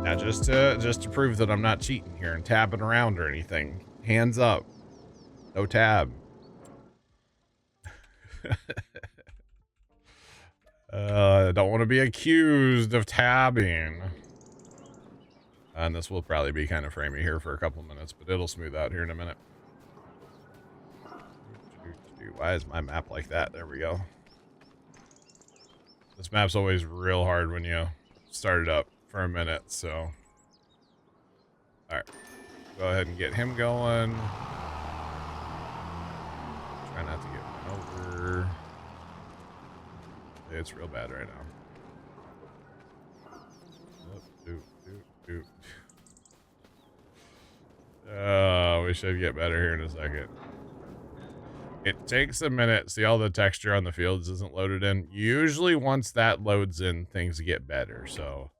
Now, just to prove that I'm not cheating here and tabbing around or anything. Hands up. No tab. I don't want to be accused of tabbing. And this will probably be kind of framey here for a couple minutes, but it'll smooth out here in a minute. Why is my map like that? There we go. This map's always real hard when you start it up for a minute, so. Alright. Go ahead and get him going. Try not to get one over. It's real bad right now. We should get better here in a second. It takes a minute. See, all the texture on the fields isn't loaded in. Usually once that loads in, things get better. So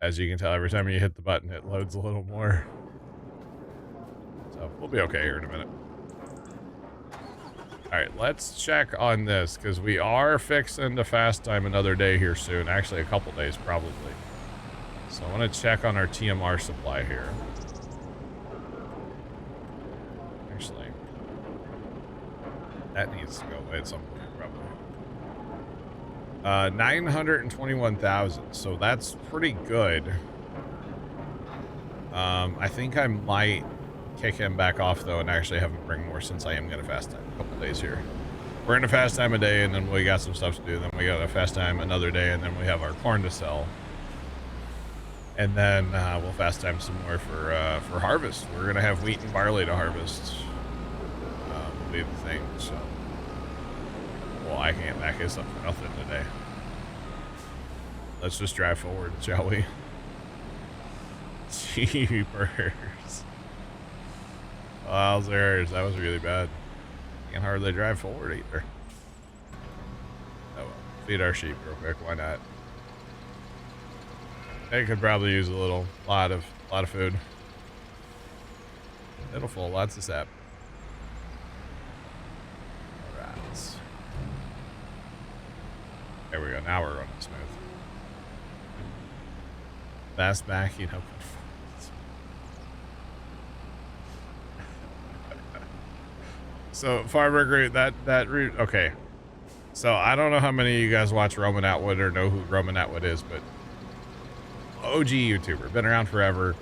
as you can tell, every time you hit the button, it loads a little more. So we'll be okay here in a minute. All right, let's check on this because we are fixing to fast time another day here soon. Actually, a couple days probably. So I want to check on our TMR supply here. Actually, that needs to go away at some point, probably. 921,000, so that's pretty good. I think I might kick him back off, though, and actually have him bring more since I am going to fast time a couple days here. We're going to fast time a day, and then we got some stuff to do. Then we got to fast time another day, and then we have our corn to sell. And then we'll fast time some more for harvest. We're going to have wheat and barley to harvest. Will be the thing, so. Well, I can't back this up for nothing today. Let's just drive forward, shall we? Jeepers. Wowzers, that was really bad. Can't hardly drive forward either. Oh well, feed our sheep real quick, why not? They could probably use a lot of food. It'll full, lots of sap. Alright. There we go, now we're running smooth. Fast backing up. So Farmer Great, that route, okay. So I don't know how many of you guys watch Roman Atwood or know who Roman Atwood is, but OG YouTuber, been around forever.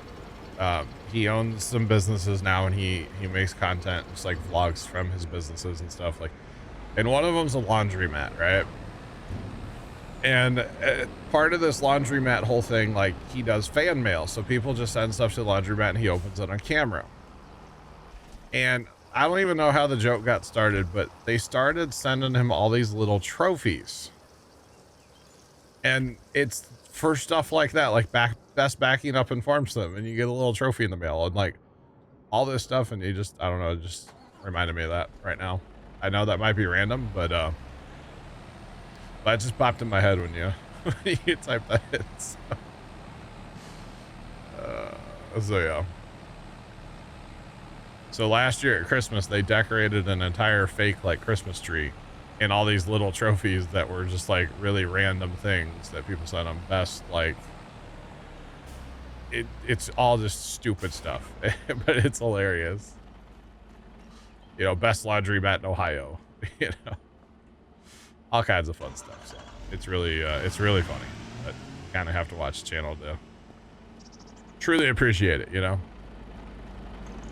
He owns some businesses now, and he makes content, just like vlogs from his businesses and stuff. Like, and one of them's a laundromat, right? And part of this laundromat whole thing, like, he does fan mail, so people just send stuff to the laundromat, and he opens it on camera. And I don't even know how the joke got started, but they started sending him all these little trophies. And it's for stuff like that, like best backing up informs them, and you get a little trophy in the mail and like all this stuff. And you just, I don't know, it just reminded me of that right now. I know that might be random, but that just popped in my head when you type that in. So yeah. So last year at Christmas, they decorated an entire fake like Christmas tree and all these little trophies that were just like really random things that people sent them. Best, like, it's all just stupid stuff, but it's hilarious. You know, best laundry mat in Ohio, you know, all kinds of fun stuff. So it's really funny, but you kind of have to watch the channel to truly appreciate it, you know?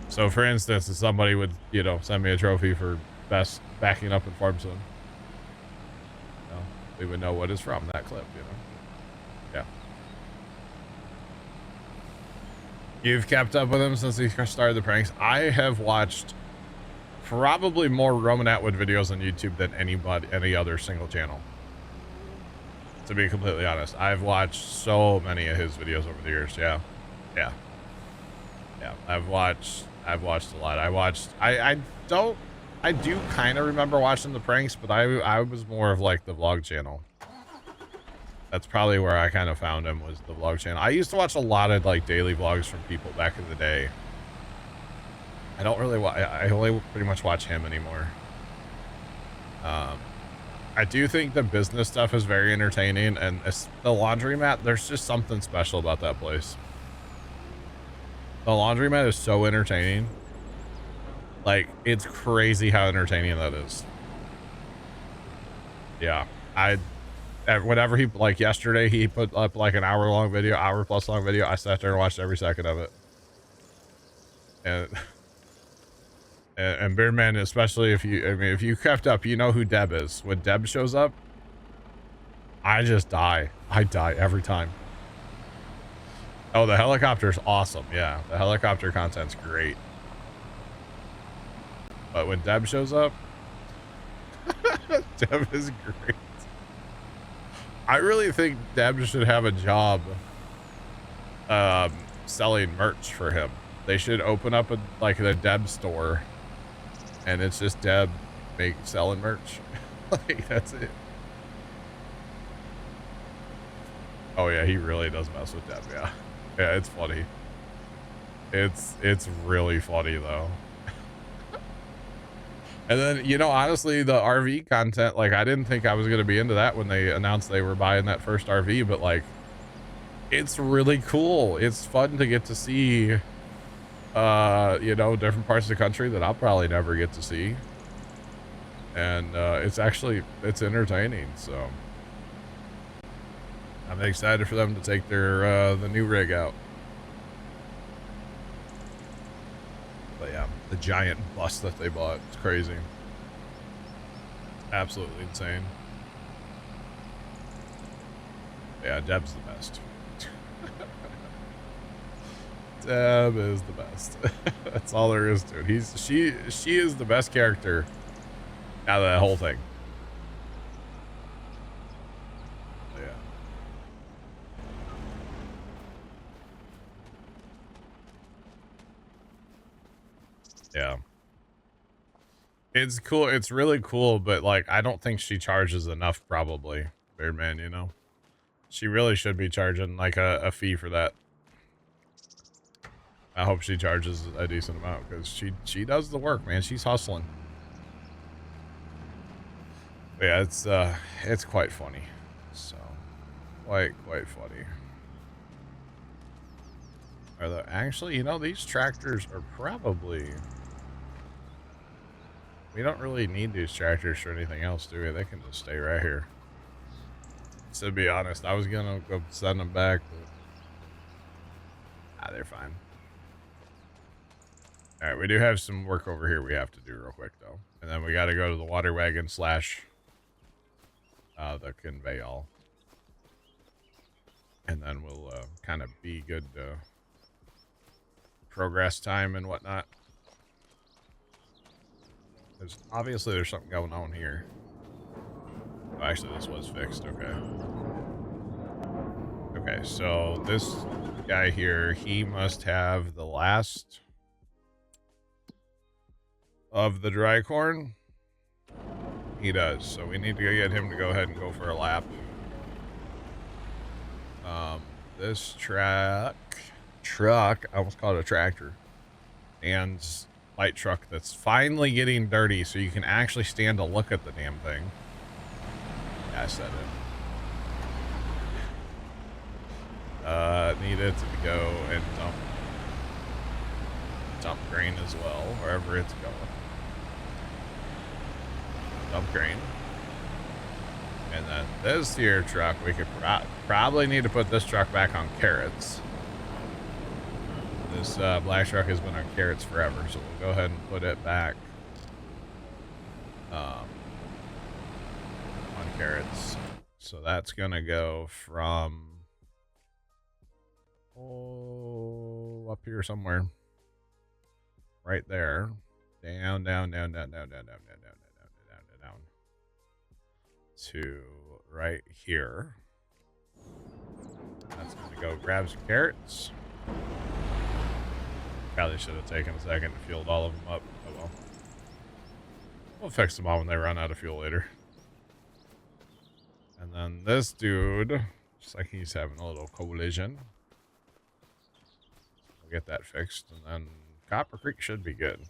So for instance, if somebody would, you know, send me a trophy for best backing up in farm zone, you know, we would know what is from that clip, you know? Yeah. You've kept up with him since he started the pranks. I have watched probably more Roman Atwood videos on YouTube than any other single channel. To be completely honest, I've watched so many of his videos over the years. Yeah. Yeah. Yeah. I've watched a lot. I do kind of remember watching the pranks, but I was more of like the vlog channel. That's probably where I kind of found him, was the vlog channel. I used to watch a lot of like daily vlogs from people back in the day. I don't really I only pretty much watch him anymore. I do think the business stuff is very entertaining, and the laundromat, there's just something special about that place. The laundromat is so entertaining. Like, it's crazy how entertaining that is. Yeah. Whenever he, like yesterday, he put up like an hour plus long video. I sat there and watched every second of it. And and Beardman, especially if you kept up, you know who Deb is. When Deb shows up, I just die. I die every time. Oh, the helicopter's awesome. Yeah, the helicopter content's great. But when Deb shows up, Deb is great. I really think Deb should have a job selling merch for him. They should open up like the Deb store, and it's just Deb selling merch. Like, that's it. Oh yeah, he really does mess with Deb. Yeah, yeah, it's funny. It's really funny though. And then, you know, honestly, the RV content, like, I didn't think I was gonna be into that when they announced they were buying that first RV, but like, it's really cool. It's fun to get to see, you know, different parts of the country that I'll probably never get to see. And it's entertaining. So I'm excited for them to take their the new rig out. But yeah, the giant bus that they bought, it's crazy. Absolutely insane. Yeah, Deb's the best. Deb is the best. That's all there is to it. She is the best character out of that whole thing. Yeah. Yeah. It's cool. It's really cool, but like, I don't think she charges enough, probably. Beardman, you know? She really should be charging like a fee for that. I hope she charges a decent amount, because she does the work, man. She's hustling. But yeah, it's quite funny. So quite funny. Actually, you know, these tractors are probably, we don't really need these tractors for anything else, do we? They can just stay right here. To be honest, I was gonna go send them back, but they're fine. All right, we do have some work over here we have to do real quick though, and then we got to go to the water wagon / the conveyal, and then we'll kind of be good progress time and whatnot. Obviously there's something going on here. Oh, actually, this was fixed. Okay. Okay, so this guy here, he must have the last of the dry corn. He does, so we need to get him to go ahead and go for a lap. This truck, I almost called it a tractor, and light truck that's finally getting dirty, so you can actually stand to look at the damn thing. Yeah, I said it. Need it to go and dump grain as well, wherever it's going. Dump grain. And then this here truck, we could probably need to put this truck back on carrots. This black truck has been on carrots forever, so we'll go ahead and put it back on carrots. So that's gonna go from up here somewhere, right there, down to right here. That's gonna go grab some carrots. Probably should have taken a second to field all of them up. Oh well. We'll fix them all when they run out of fuel later. And then this dude, just like he's having a little collision. We'll get that fixed, and then Copper Creek should be good.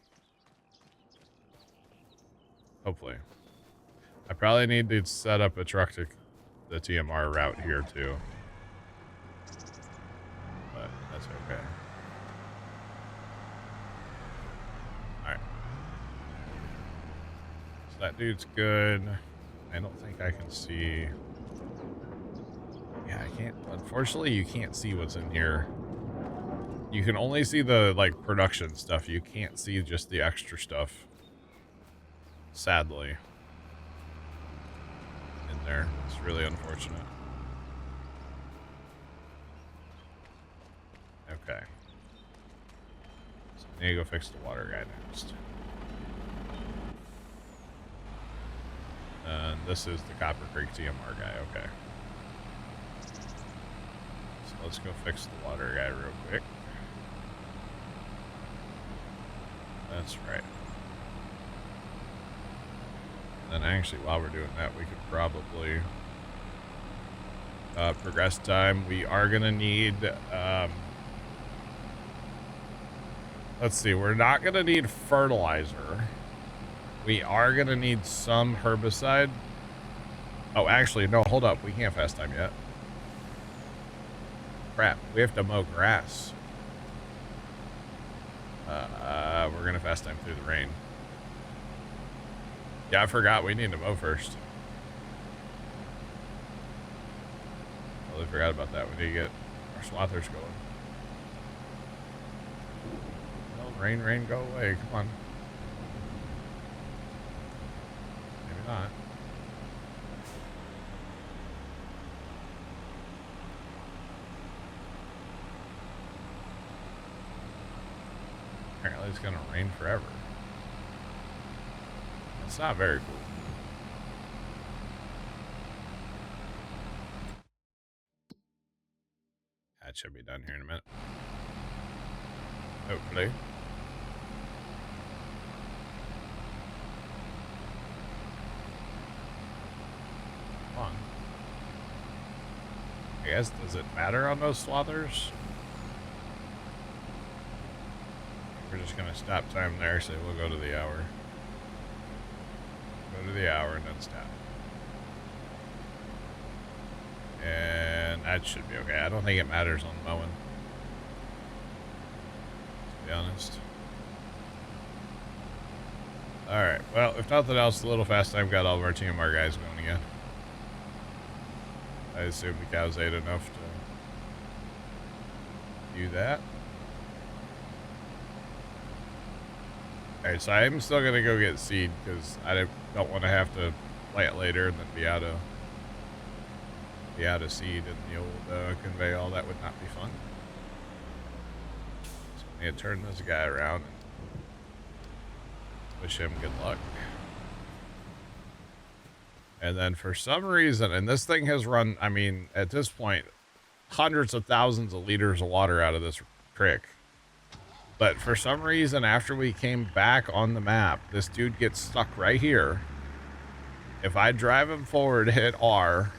Hopefully. I probably need to set up a truck to the TMR route here too. But that's okay. Alright. So that dude's good. I don't think I can see... Yeah, I can't... Unfortunately, you can't see what's in here. You can only see the, like, production stuff. You can't see just the extra stuff. Sadly. In there. It's really unfortunate. Okay. So I need to go fix the water guy next. And this is the Copper Creek TMR guy. Okay. So let's go fix the water guy real quick. That's right. And actually, while we're doing that, we could probably progress time. We are going to need... let's see. We're not going to need fertilizer. We are going to need some herbicide. Oh, actually, no, hold up. We can't fast time yet. Crap. We have to mow grass. We're going to fast time through the rain. Yeah, I forgot we need to mow first. Totally forgot about that. We need to get our swathers going. Well, rain, go away. Come on. Maybe not. Apparently it's going to rain forever. It's not very cool. That should be done here in a minute. Hopefully. Come on. I guess, does it matter on those swathers? We're just going to stop time there, so we'll go to the hour. Go to the hour and then stop. And that should be okay. I don't think it matters on mowing, to be honest. Alright, well, if nothing else, a little fast time got all of our TMR guys going again. I assume the cows ate enough to do that. Alright, so I'm still going to go get seed because I don't want to have to plant later and then be out of seed in the old conveyor. That would not be fun. So I need to turn this guy around and wish him good luck. And then for some reason, and this thing has run, I mean, at this point, hundreds of thousands of liters of water out of this creek. But for some reason, after we came back on the map, this dude gets stuck right here. If I drive him forward, hit R,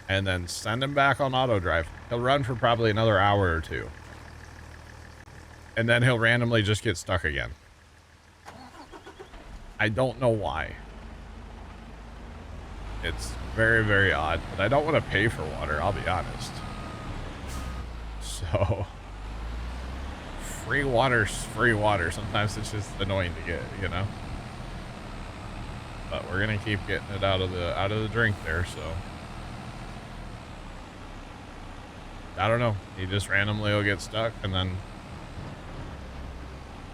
and then send him back on auto drive, he'll run for probably another hour or two. And then he'll randomly just get stuck again. I don't know why. It's very, very odd, but I don't want to pay for water, I'll be honest. So... free water's free water. Sometimes it's just annoying to get, you know. But we're gonna keep getting it out of the drink there, so I don't know. He just randomly will get stuck, and then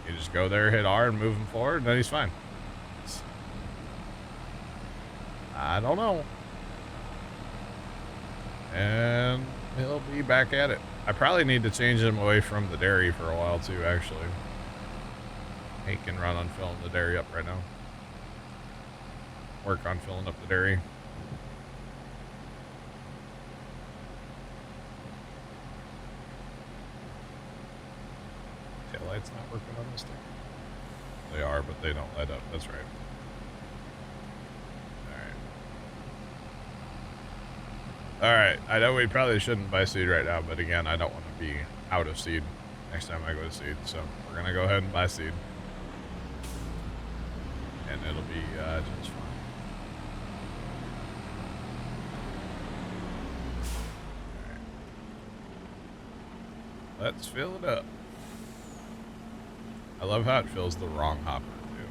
you just go there, hit R, and move him forward, and then he's fine. I don't know. And he'll be back at it. I probably need to change him away from the dairy for a while too, actually. He can run on filling the dairy up right now. Work on filling up the dairy. Taillight's not working on this thing. They are, but they don't light up. That's right. Alright, I know we probably shouldn't buy seed right now, but again, I don't want to be out of seed next time I go to seed, so we're going to go ahead and buy seed. And it'll be just fine. Let's fill it up. I love how it fills the wrong hopper, too.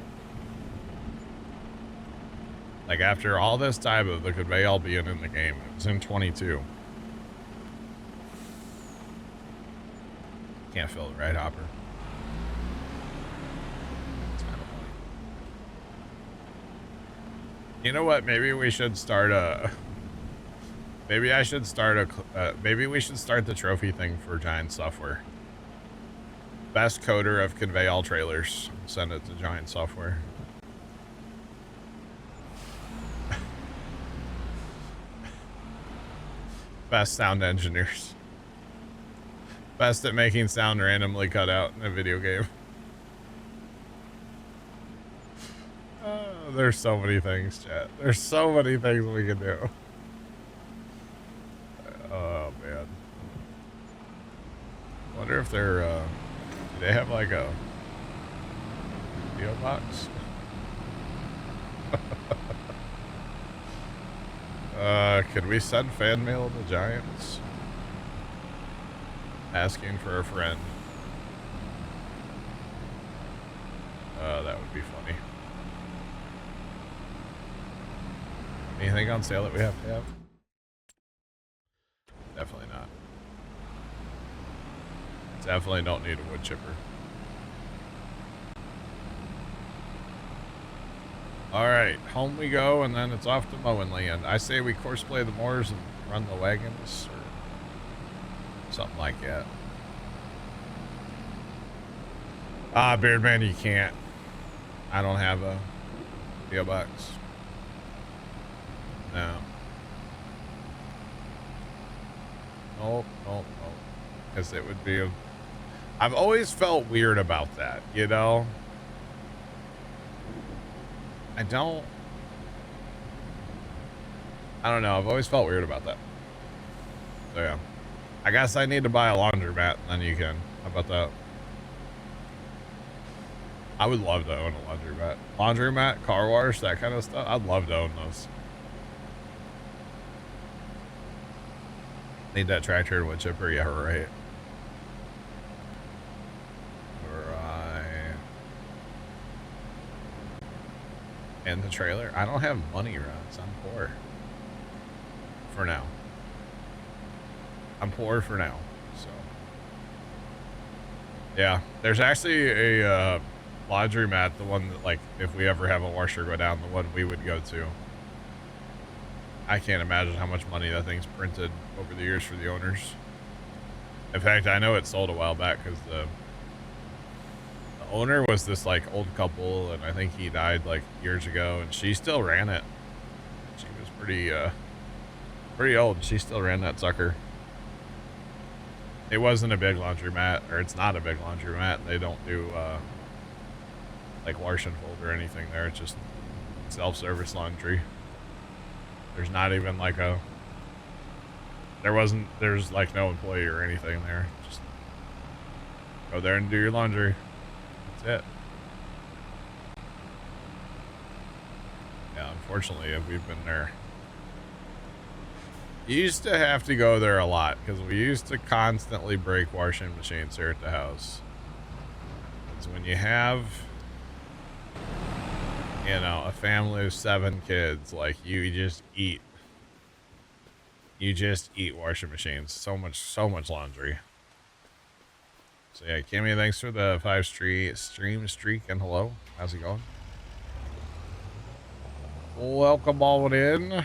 Like, after all this time of the conveyor being in the game, it was in 22. Can't fill the right hopper. It's kind of funny. You know what? Maybe we should start a... Maybe I should start a... maybe we should start the trophy thing for Giant Software. Best coder of conveyor trailers. Send it to Giant Software. Best sound engineers. Best at making sound randomly cut out in a video game. Oh, there's so many things, chat. There's so many things we can do. Oh, man. Wonder if they're, do they have like a PO box? Could we send fan mail to Giants? Asking for a friend. That would be funny. Anything on sale that we have to have? Definitely not. Definitely don't need a wood chipper. Alright, home we go, and then it's off to mowing land. I say we courseplay the moors and run the wagons, or something like that. Ah, Beardman, you can't. I don't have a PO box. No. Nope, nope, nope. Because it would be a... I've always felt weird about that, you know? I don't know. I've always felt weird about that. So, yeah. I guess I need to buy a laundromat, and then you can. How about that? I would love to own a laundromat. Laundromat, car wash, that kind of stuff. I'd love to own those. Need that tractor and wood chipper. Yeah, right. And the trailer. I don't have money, Runs. I'm poor. For now. I'm poor for now. So. Yeah. There's actually a laundromat, the one that, like, if we ever have a washer go down, the one we would go to. I can't imagine how much money that thing's printed over the years for the owners. In fact, I know it sold a while back because the owner was this like old couple, and I think he died like years ago, and she still ran it. She was pretty old. She still ran that sucker. It wasn't a big laundromat, or it's not a big laundromat. They don't do like wash and fold or anything there. It's just self-service laundry. There's not even like there's like no employee or anything there. Just go there and do your laundry. It. Yeah, unfortunately, we've been there. You used to have to go there a lot because we used to constantly break washing machines here at the house. Because when you have, you know, a family of 7 kids, like you just eat washing machines. So much laundry. So yeah, Kimmy, thanks for the 5 stream streak, and hello. How's it going? Welcome all in.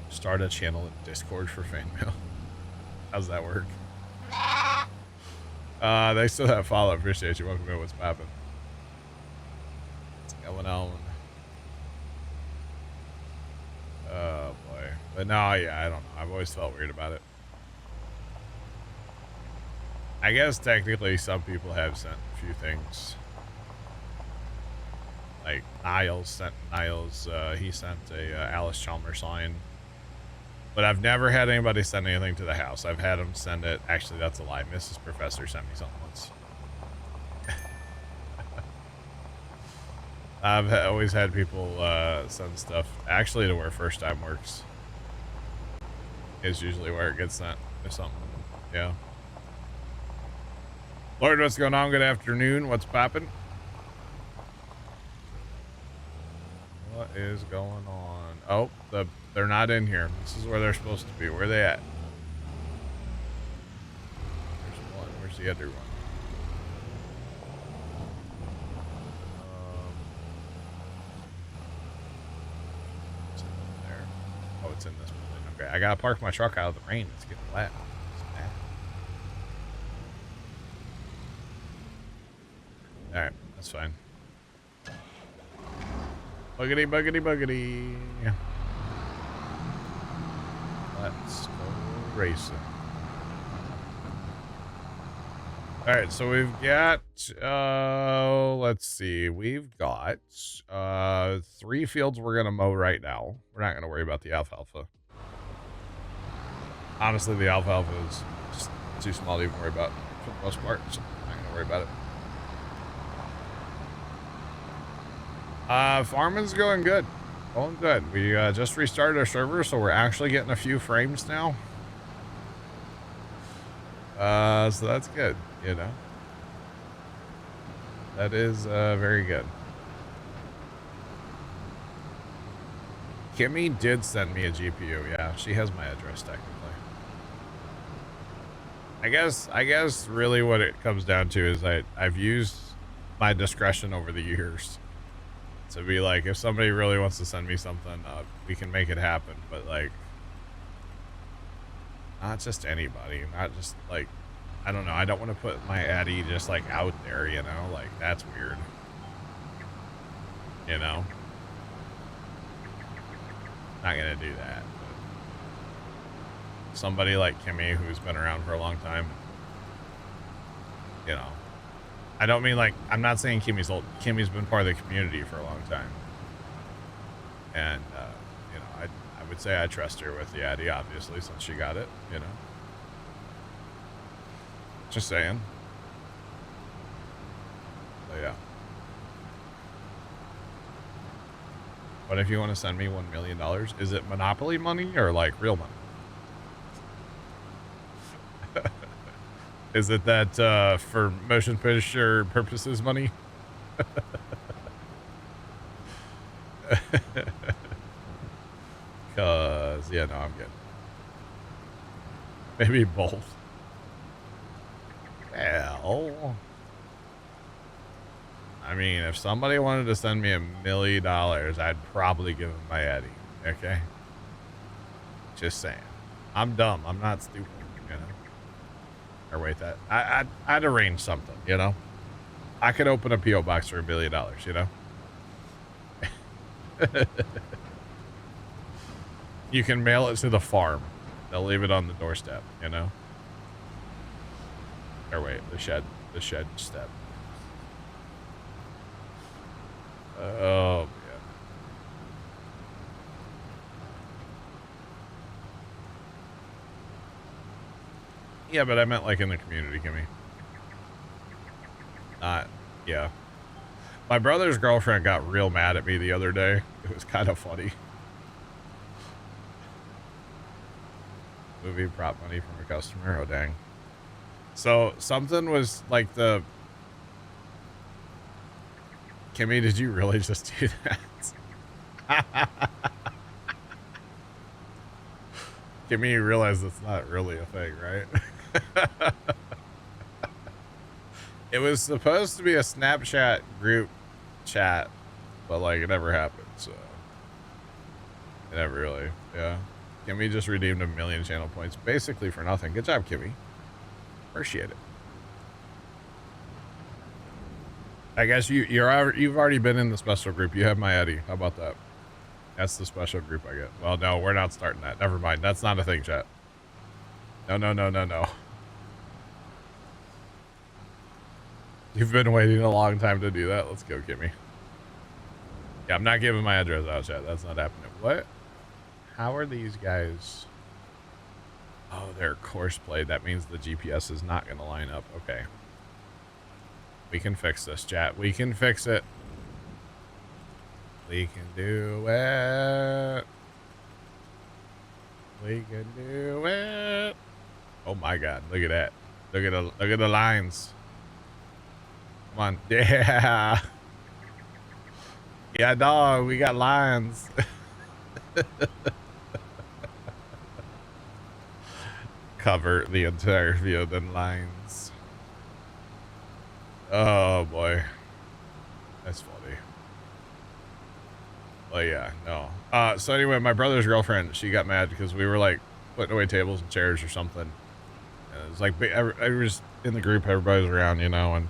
Start a channel in Discord for fan mail. How's that work? They still have follow. Appreciate you. Welcome in. What's poppin'? What's going on? Oh boy. But no, yeah, I don't know. I've always felt weird about it. I guess technically some people have sent a few things. Like Niles, he sent a Alice Chalmers sign. But I've never had anybody send anything to the house. I've had them send it. Actually, that's a lie. Mrs. Professor sent me something once. I've always had people send stuff actually to where First Time works. is usually where it gets sent or something. Yeah. Lord, what's going on? Good afternoon. What's poppin'? What is going on? Oh, they're not in here. This is where they're supposed to be. Where are they at? There's one. Where's the other one? It's in there. Oh, it's in this building. Okay, I gotta park my truck out of the rain. It's getting wet. It's bad. All right, that's fine. Buggity, buggity, buggity. Let's go racing. All right, so we've got, let's see, we've got 3 fields we're going to mow right now. We're not going to worry about the alfalfa. Honestly, the alfalfa is just too small to even worry about for the most part, so I'm not going to worry about it. Farming's going good. Going good. We just restarted our server, so we're actually getting a few frames now. So that's good, you know. That is very good. Kimmy did send me a GPU. Yeah, she has my address technically. I guess really what it comes down to is I've used my discretion over the years. To be like, if somebody really wants to send me something, we can make it happen. But like, not just anybody, not just like, I don't know. I don't want to put my Addy just like out there, you know, like that's weird, you know, not going to do that. But somebody like Kimmy, who's been around for a long time, you know, I don't mean like, I'm not saying Kimmy's old. Kimmy's been part of the community for a long time. And, you know, I would say I trust her with the Addy, obviously, since she got it, you know. Just saying. So, yeah. But if you want to send me $1 million, is it Monopoly money or like real money? Is it that for motion picture purposes money? Cause yeah, no, I'm good. Maybe both. Well, I mean, if somebody wanted to send me $1 million, I'd probably give them my Addy. Okay. Just saying. I'm dumb. I'm not stupid. You know. Or wait, that I'd arrange something, you know. I could open a PO box for $1 million, you know. You can mail it to the farm. They'll leave it on the doorstep, you know. Or wait, the shed step. Oh man. Yeah, but I meant like in the community, Kimmy. Yeah. My brother's girlfriend got real mad at me the other day. It was kind of funny. Movie prop money from a customer. Oh, dang. So something was like the... Kimmy, did you really just do that? Kimmy, you realize that's not really a thing, right? It was supposed to be a Snapchat group chat, but like it never happened, so it never really, yeah. Kimmy just redeemed 1 million channel points basically for nothing. Good job, Kimmy. Appreciate it. I guess you've already been in the special group. You have my Addy. How about that? That's the special group I get. Well, no, we're not starting that. Never mind. That's not a thing, chat. No. You've been waiting a long time to do that. Let's go, Kimmy. Yeah, I'm not giving my address out, chat. That's not happening. What? How are these guys? Oh, they're course played. That means the GPS is not going to line up. Okay. We can fix this, chat. We can fix it. We can do it. We can do it. Oh my God. Look at that. Look at the lines. Come on. Yeah. Yeah, dog. We got lines. Cover the entire field in lines. Oh boy. That's funny. Oh yeah, no. So anyway, my brother's girlfriend, she got mad because we were like putting away tables and chairs or something. And it was like, I was in the group, everybody was around, you know, and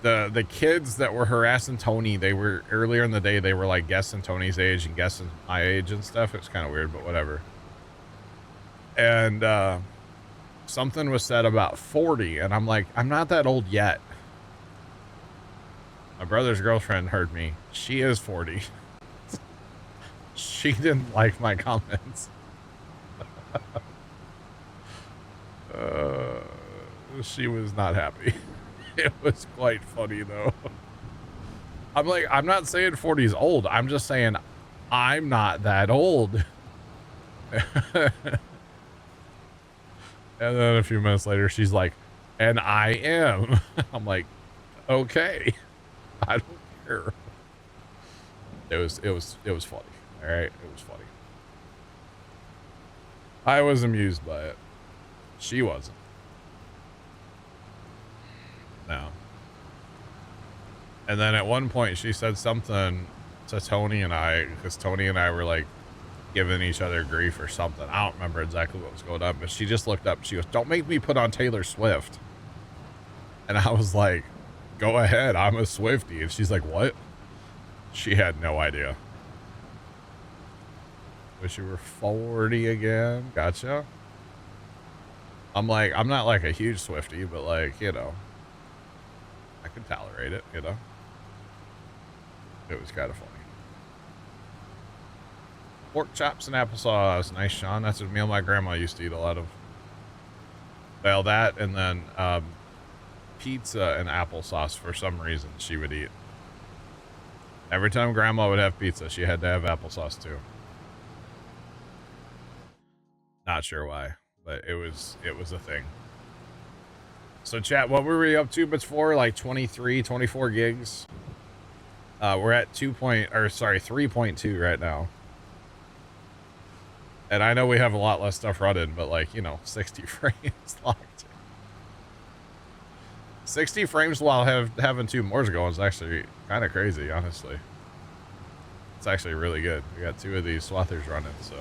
the kids that were harassing Tony, they were earlier in the day, they were like guessing Tony's age and guessing my age and stuff. It's kind of weird, but whatever. And something was said about 40, and I'm like, I'm not that old yet. My brother's girlfriend heard me. She is 40. She didn't like my comments. She was not happy. It was quite funny though. I'm like, I'm not saying 40 is old. I'm just saying I'm not that old. And then a few minutes later, she's like, and I am. I'm like, okay. I don't care. It was funny. All right. It was funny. I was amused by it. She wasn't. No. And then at one point she said something to Tony and I, because Tony and I were like giving each other grief or something. I don't remember exactly what was going on, but she just looked up and she goes, don't make me put on Taylor Swift. And I was like, go ahead, I'm a Swiftie. And she's like, what? She had no idea. Wish you were 40 again. Gotcha. I'm like, I'm not like a huge Swiftie, but like, you know, I can tolerate it, you know. It was kind of funny. Pork chops and applesauce. Nice, Sean. That's a meal my grandma used to eat a lot of. Well, that and then pizza and applesauce for some reason she would eat. Every time grandma would have pizza, she had to have applesauce too. Not sure why, but it was a thing. So chat, what were we up to before? Like 23, 24 gigs? We're at 3.2 right now. And I know we have a lot less stuff running, but like, you know, 60 frames locked. 60 frames while having 2 more going is actually kind of crazy, honestly. It's actually really good. We got 2 of these swathers running, so.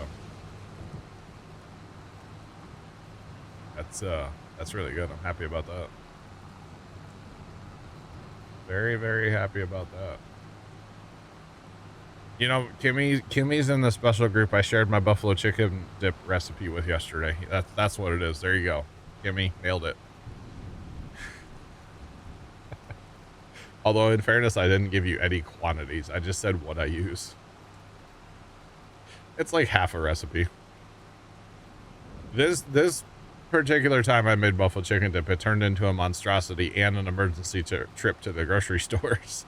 That's really good. I'm happy about that. Very, very happy about that. You know, Kimmy's in the special group I shared my buffalo chicken dip recipe with yesterday. That's what it is. There you go. Kimmy, nailed it. Although in fairness, I didn't give you any quantities. I just said what I use. It's like half a recipe. This particular time I made buffalo chicken dip, it turned into a monstrosity and an emergency trip to the grocery store. So.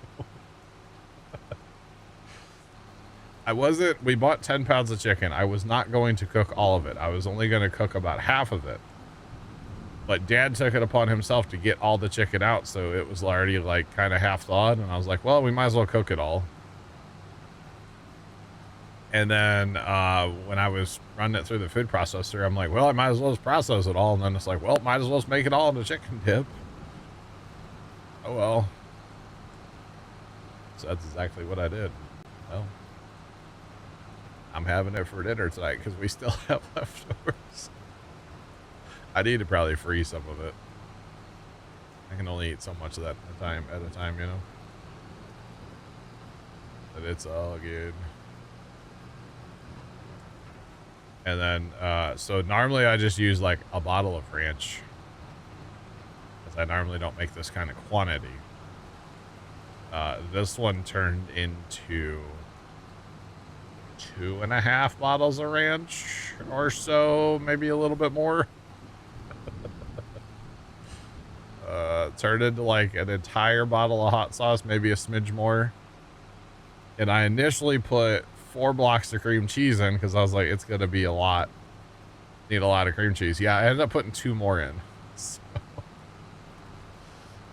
We bought 10 pounds of chicken. I was not going to cook all of it. I was only going to cook about half of it. But Dad took it upon himself to get all the chicken out, so it was already like kind of half thawed, and I was like, well, we might as well cook it all. And then when I was running it through the food processor, I'm like, well, I might as well just process it all. And then it's like, well, might as well just make it all into chicken dip. Oh, well. So that's exactly what I did. Well, I'm having it for dinner tonight because we still have leftovers. I need to probably freeze some of it. I can only eat so much of that at a time, you know. But it's all good. And then, so normally I just use like a bottle of ranch, because I normally don't make this kind of quantity. This one turned into 2.5 bottles of ranch or so, maybe a little bit more. Turned into like an entire bottle of hot sauce, maybe a smidge more. And I initially put 4 blocks of cream cheese in because I was like, it's going to be a lot. Need a lot of cream cheese. Yeah, I ended up putting 2 more in. So,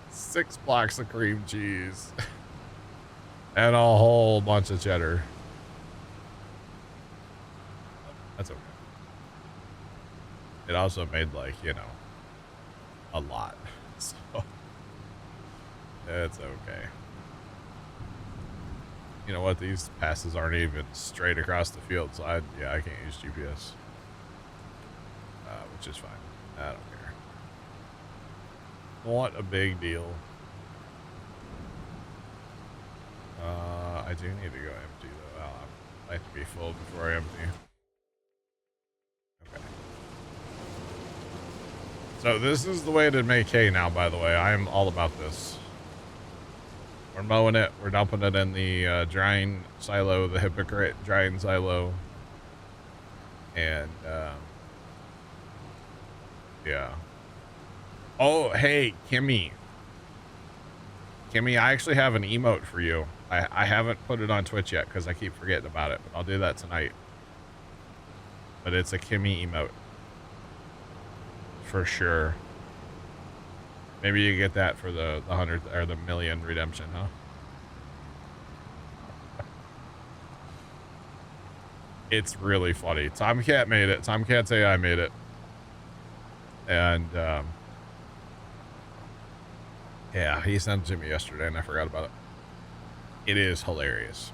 6 blocks of cream cheese. And a whole bunch of cheddar. That's okay. It also made, like, you know, a lot. So, it's okay. You know what? These passes aren't even straight across the field, so I can't use GPS. Which is fine. I don't care. What a big deal. I do need to go empty, though. I like to be full before I empty. Okay. So this is the way to make hay now, by the way. I'm all about this. We're mowing it. We're dumping it in the drying silo, the hypocrite drying silo. And, yeah. Oh, hey, Kimmy. Kimmy, I actually have an emote for you. I haven't put it on Twitch yet because I keep forgetting about it, but I'll do that tonight. But it's a Kimmy emote. For sure. Maybe you get that for the 100th or the million redemption, huh? It's really funny. Tomcat made it. Tomcat's AI made it. And, yeah, he sent it to me yesterday and I forgot about it. It is hilarious.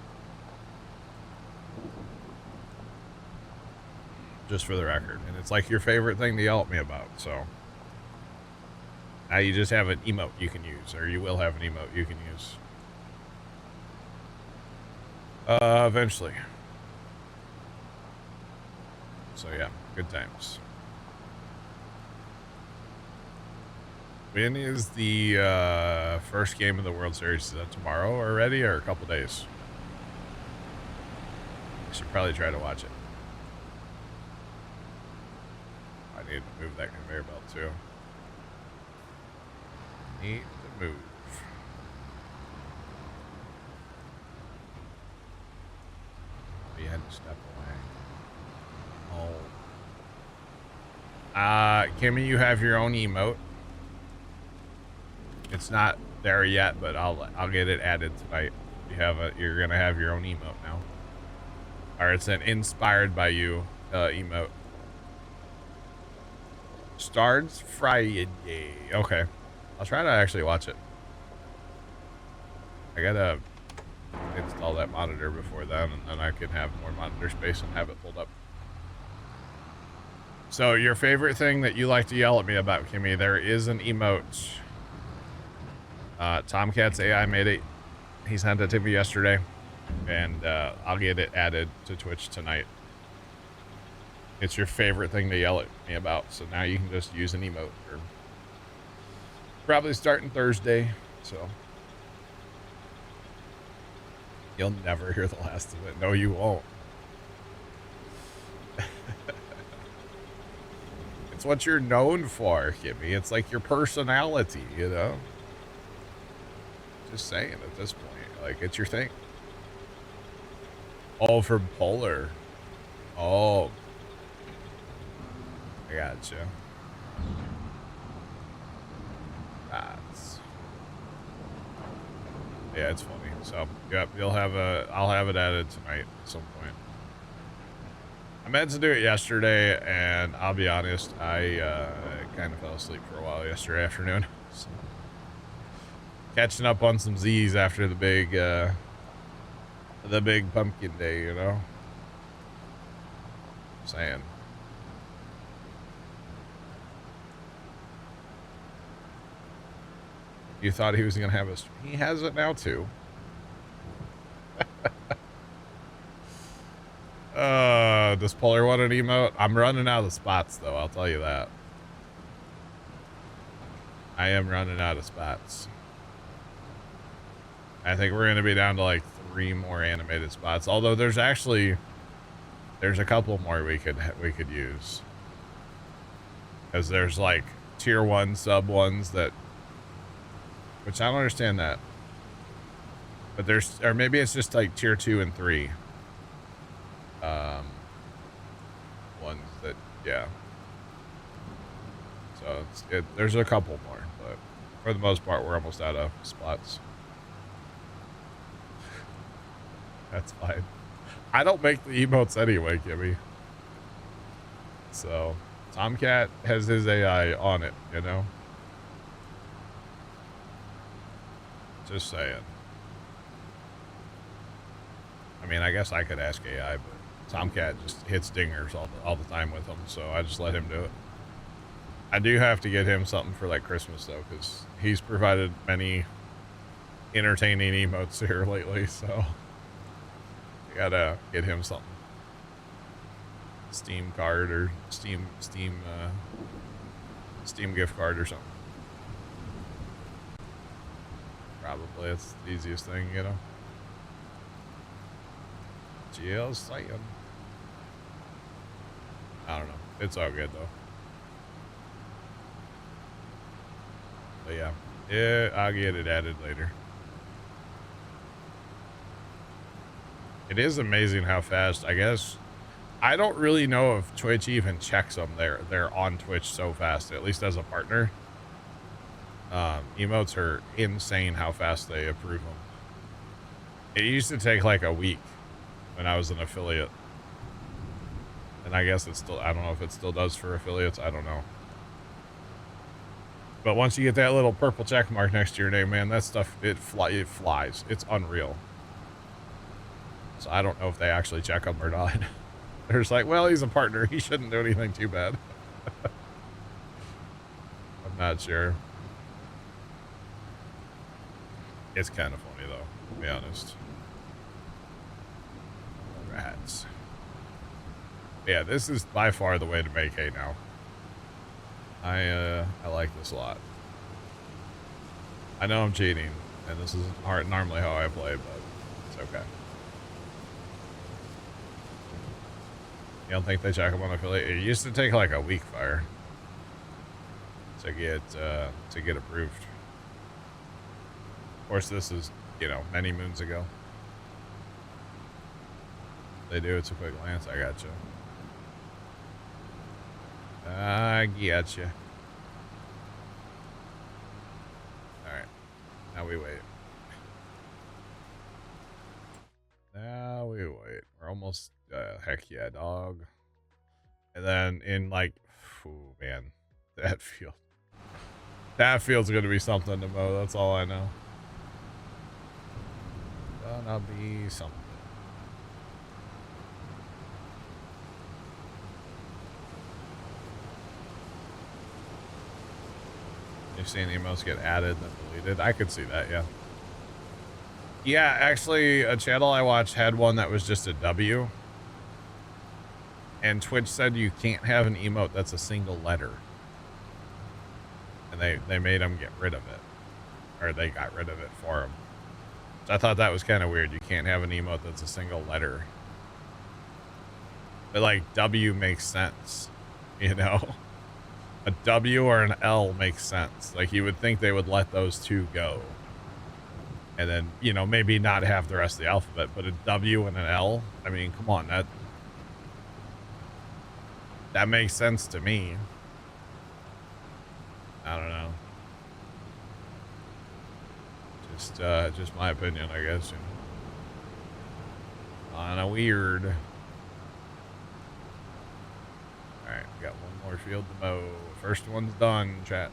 Just for the record. And it's like your favorite thing to yell at me about, so. Now you just have an emote you can use, or you will have an emote you can use. Eventually. So yeah, good times. When is the first game of the World Series? Is that tomorrow already, or a couple days? I should probably try to watch it. I need to move that conveyor belt too. Need to move. We had to step away. Oh. Kimmy, you have your own emote. It's not there yet, but I'll get it added tonight. You're gonna have your own emote now. Or it's an inspired by you emote. Starts Friday. Okay. I'll try to actually watch it. I gotta install that monitor before then, and then I can have more monitor space and have it pulled up. So your favorite thing that you like to yell at me about, Kimmy, there is an emote. Tomcat's AI made it. He sent it to me yesterday, and I'll get it added to Twitch tonight. It's your favorite thing to yell at me about, so now you can just use an emote. Probably starting Thursday, so you'll never hear the last of it. No, you won't. It's what you're known for, Kimmy. It's like your personality, you know? Just saying at this point, like, it's your thing. Oh, from Polar. Oh. I gotcha. Yeah, it's funny. So, yep, I'll have it added tonight at some point. I meant to do it yesterday, and I'll be honest, I kind of fell asleep for a while yesterday afternoon. So, catching up on some Z's after the big pumpkin day, you know? Saying. You thought he was going to have he has it now too. Does Polar want an emote? I'm running out of spots though, I'll tell you that. I am running out of spots. I think we're going to be down to like 3 more animated spots. Although there's a couple more we could use. Cause there's like tier 1 sub ones that, which I don't understand that. But or maybe it's just like tier 2 and 3. ones that, yeah. So there's a couple more, but for the most part, we're almost out of spots. That's fine. I don't make the emotes anyway, Kimmy. So Tomcat has his AI on it, you know? Just saying. I mean, I guess I could ask AI, but Tomcat just hits dingers all the time with him, so I just let him do it. I do have to get him something for like Christmas though, because he's provided many entertaining emotes here lately, so I gotta get him something. Steam card or Steam gift card or something. Probably it's the easiest thing, you know. GL's saying. I don't know. It's all good though. But yeah, I'll get it added later. It is amazing how fast, I guess. I don't really know if Twitch even checks them. They're on Twitch so fast, at least as a partner. Emotes are insane how fast they approve them. It used to take like a week when I was an affiliate. And I guess it still, I don't know if it still does for affiliates. I don't know. But once you get that little purple check mark next to your name, man, that stuff, it flies. It's unreal. So I don't know if they actually check them or not. They're just like, well, he's a partner. He shouldn't do anything too bad. I'm not sure. It's kind of funny, though, to be honest. Rats. Yeah, this is by far the way to make hay now. I like this a lot. I know I'm cheating, and this is normally how I play, but it's okay. You don't think they check them on affiliate? It used to take like a week, Fire, to get approved. Of course, this is, you know, many moons ago. They do. It's a quick glance. I got you. I get you. All right. Now we wait. Now we wait. We're almost, heck yeah, dog. And then in like, oh man, that field's gonna be something to mow. That's all I know. Gonna be something. You've seen emails get added and deleted. I could see that, yeah. Yeah, actually, a channel I watched had one that was just a W. And Twitch said you can't have an emote that's a single letter. And they made them get rid of it. Or they got rid of it for them. So I thought that was kind of weird. You can't have an emote that's a single letter. But like, W makes sense. You know? A W or an L makes sense. Like, you would think they would let those two go. And then, you know, maybe not have the rest of the alphabet, but a W and an L, I mean, come on, that makes sense to me. I don't know. Just my opinion, I guess. You know. Kinda weird. Alright, we got one more field to mow. First one's done, chat.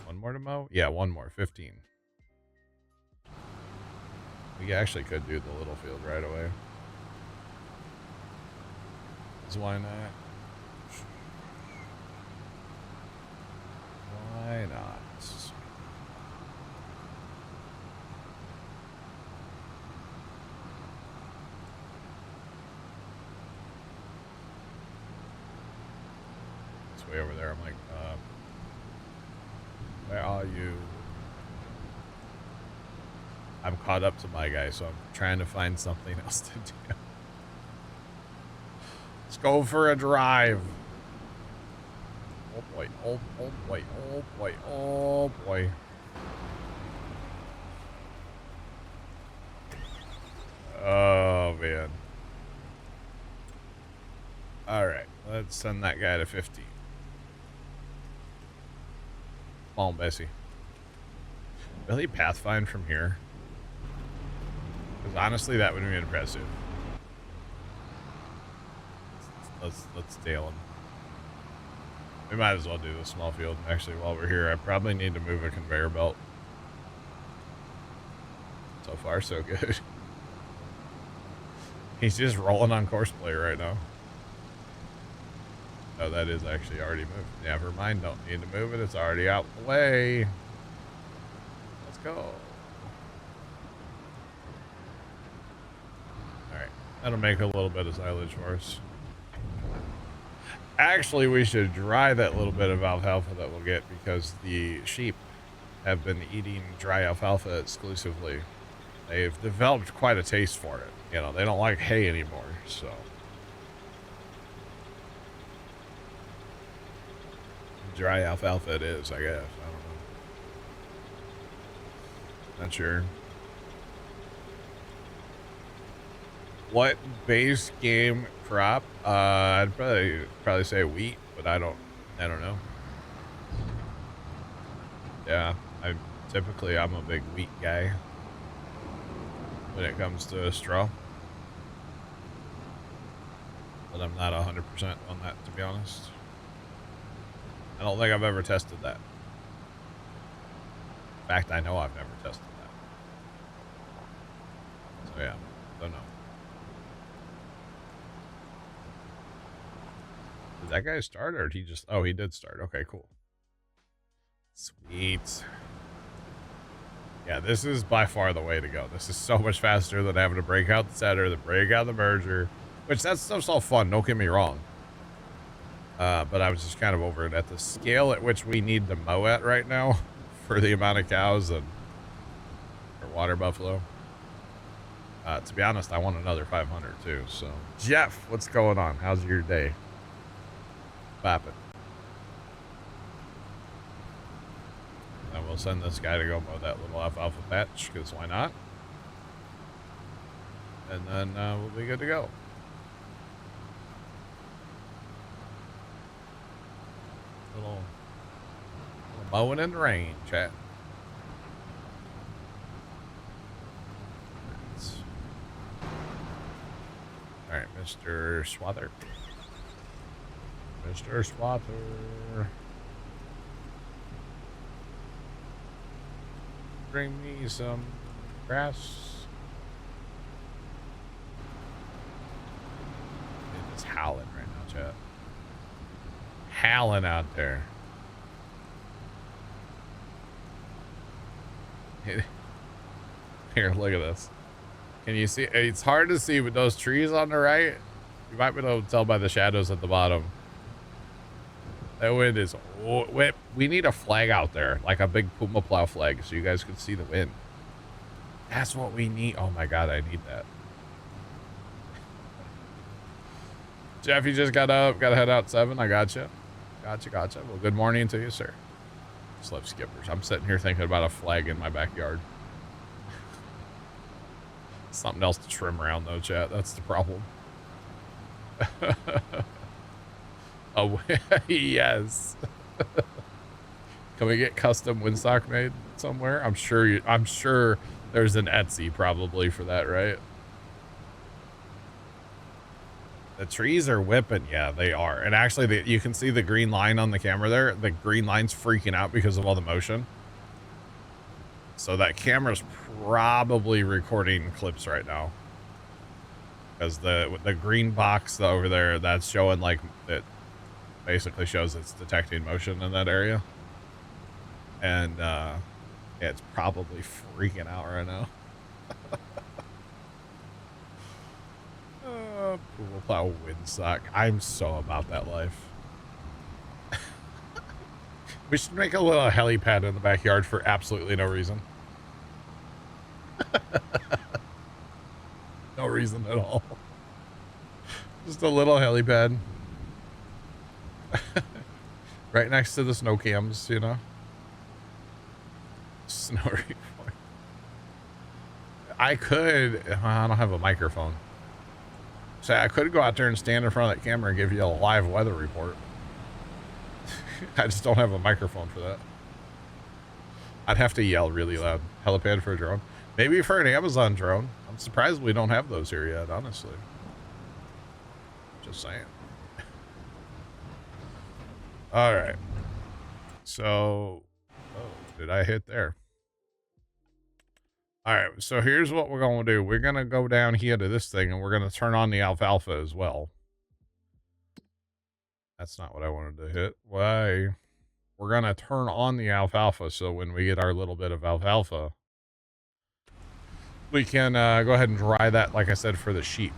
One more to mow? Yeah, one more. 15. We actually could do the little field right away. So why not? Why not? It's way over there. I'm like, where are you? I'm caught up to my guy, so I'm trying to find something else to do. Let's go for a drive. Oh boy, oh boy, oh boy, oh boy. Oh man. Let's send that guy to 50. Come on, Bessie. Really pathfind from here? Because honestly, that would be impressive. Let's tail him. We might as well do the small field. Actually, while we're here, I probably need to move a conveyor belt. So far, so good. He's just rolling on course play right now. Oh, that is actually already moved. Never mind, don't need to move it. It's already out the way. Let's go. Alright, that'll make a little bit of silage for us. Actually, we should dry that little bit of alfalfa that we'll get because the sheep have been eating dry alfalfa exclusively. They've developed quite a taste for it. You know, they don't like hay anymore, so. Dry alfalfa it is, I guess. I don't know. Not sure. What base game crop? I'd probably say wheat, but I don't know. Yeah, I'm a big wheat guy when it comes to straw. But I'm not 100% on that, to be honest. I don't think I've ever tested that. In fact, I know I've never tested that. So yeah, don't know. Did that guy start or did he just... Oh, he did start. Okay, cool. Sweet. Yeah, this is by far the way to go. This is so much faster than having to break out the setter, the break out the merger, which that stuff's all fun, don't get me wrong. But I was just kind of over it at the scale at which we need to mow at right now for the amount of cows and for water buffalo. To be honest, I want another 500 too. So, Jeff, what's going on? How's your day? Poppin'. And we'll send this guy to go mow that little alfalfa patch, because why not? And then we'll be good to go. Little mowing in the rain, chat. All right, Mr. Swather. Mr. Swather. Bring me some grass. It's howling right now, chat. Howling out there. Here, look at this. Can you see? It's hard to see with those trees on the right. You might be able to tell by the shadows at the bottom. That wind is... We need a flag out there, like a big Puma Plow flag, so you guys can see the wind. That's what we need. Oh my god, I need that. Jeff, you just got up. Got to head out 7. I gotcha. Gotcha. Well, good morning to you, sir. Slip skippers. I'm sitting here thinking about a flag in my backyard. Something else to trim around, though, chat. That's the problem. Oh, yes. Can we get custom windsock made somewhere? I'm sure there's an Etsy probably for that, right? The trees are whipping. Yeah, they are. And actually, you can see the green line on the camera there. The green line's freaking out because of all the motion. So that camera's probably recording clips right now. Because the green box over there, that's showing like it basically shows it's detecting motion in that area. And yeah, it's probably freaking out right now. Puma Plow windsock. I'm so about that life. We should make a little helipad in the backyard for absolutely no reason. No reason at all. Just a little helipad. Right next to the snow cams, you know. Snow report. I could. I don't have a microphone. Say, I could go out there and stand in front of that camera and give you a live weather report. I just don't have a microphone for that. I'd have to yell really loud. Helipad for a drone. Maybe for an Amazon drone. I'm surprised we don't have those here yet, honestly. Just saying. All right. So, oh, did I hit there? All right. So here's what we're going to do. We're going to go down here to this thing and we're going to turn on the alfalfa as well. That's not what I wanted to hit. Why? We're going to turn on the alfalfa. So when we get our little bit of alfalfa, we can go ahead and dry that, like I said, for the sheep.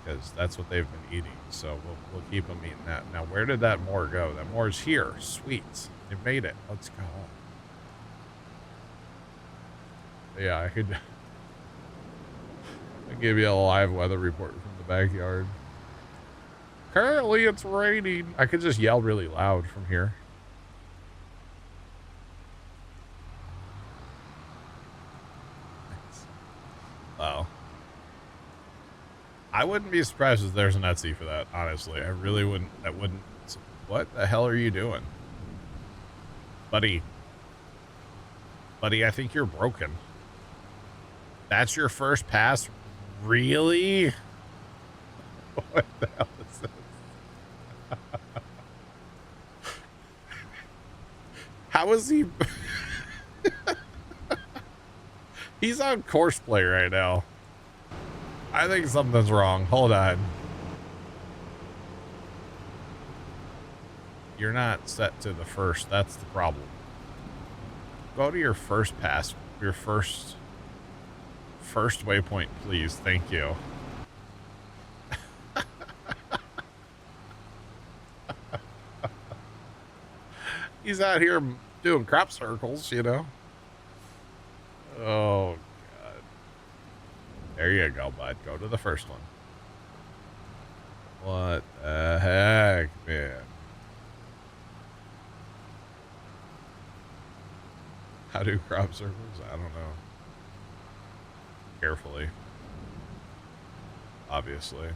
Because that's what they've been eating. So we'll keep them eating that. Now, where did that more go? That more's here. Sweet. It made it. Let's go. Yeah, I could I'll give you a live weather report from the backyard. Currently, it's raining. I could just yell really loud from here. Wow. I wouldn't be surprised if there's an Etsy for that, honestly. I really wouldn't. That wouldn't. What the hell are you doing? Buddy. Buddy, I think you're broken. That's your first pass? Really? What the hell is this? How is he? He's on course play right now. I think something's wrong. Hold on. You're not set to the first. That's the problem. Go to your first pass. Your first waypoint, please. Thank you. He's out here doing crop circles, you know. Oh, God. There you go, bud. Go to the first one. What the heck, man? How do crop circles? I don't know. Carefully. Obviously.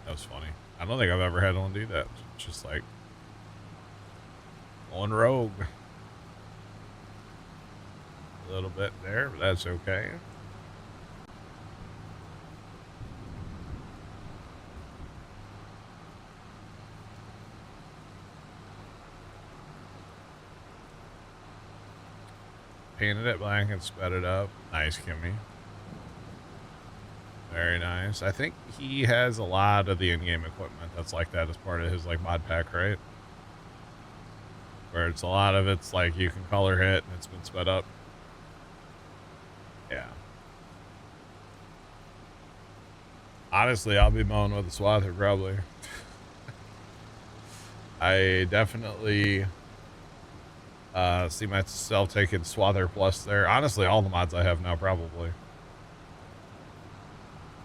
That was funny. I don't think I've ever had one do that. Just like on rogue. A little bit there, but that's okay. Painted it black and sped it up. Nice, Kimmy. Very nice. I think he has a lot of the in-game equipment that's like that as part of his like mod pack, right? Where it's a lot of it's like you can color hit and it's been sped up. Yeah. Honestly, I'll be mowing with a swather probably. I definitely see myself taking Swather Plus there. Honestly, all the mods I have now probably.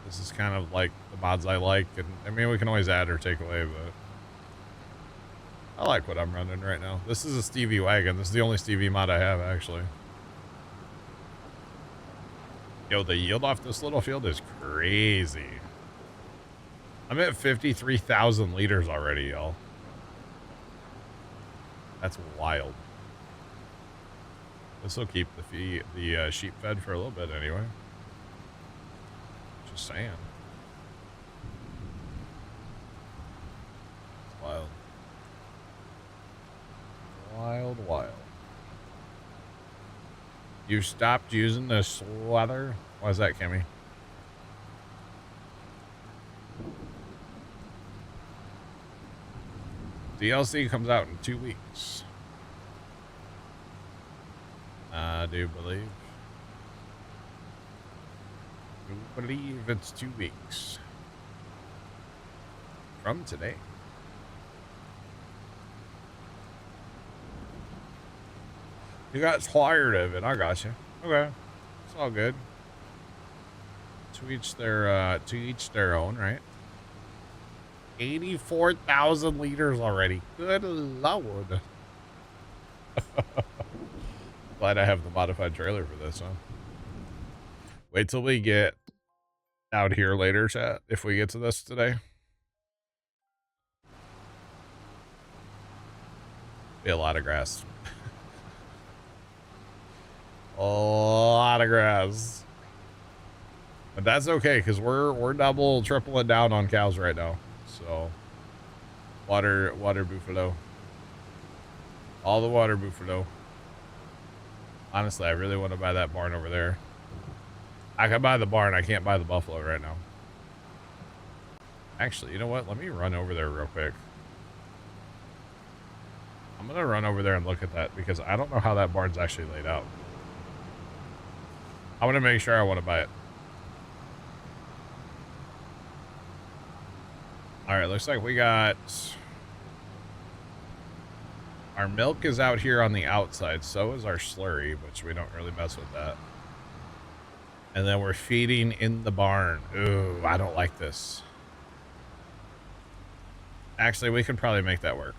This is kind of like the mods I like, and I mean we can always add or take away, but I like what I'm running right now. This is a Stevie wagon. This is the only Stevie mod I have actually. Yo, the yield off this little field is crazy. I'm at 53,000 liters already, y'all. That's wild. This will keep the sheep fed for a little bit anyway. Just saying. It's wild. Wild, wild. You stopped using the swather? Why is that, Kimmy? DLC comes out in 2 weeks. I do believe. I believe it's 2 weeks. From today. You got tired of it. I got you. Okay. It's all good. To each their own, right? 84,000 liters already. Good Lord. Glad I have the modified trailer for this, huh? Wait till we get out here later, chat, if we get to this today. Be a lot of grass. A lot of grass. But that's okay, because we're double, tripling down on cows right now. So water buffalo. All the water buffalo. Honestly, I really want to buy that barn over there. I can buy the barn, I can't buy the buffalo right now. Actually, you know what? Let me run over there real quick. I'm gonna run over there and look at that because I don't know how that barn's actually laid out. I want to make sure I want to buy it. All right, looks like we got... Our milk is out here on the outside, so is our slurry, which we don't really mess with that. And then we're feeding in the barn. Ooh, I don't like this. Actually, we could probably make that work.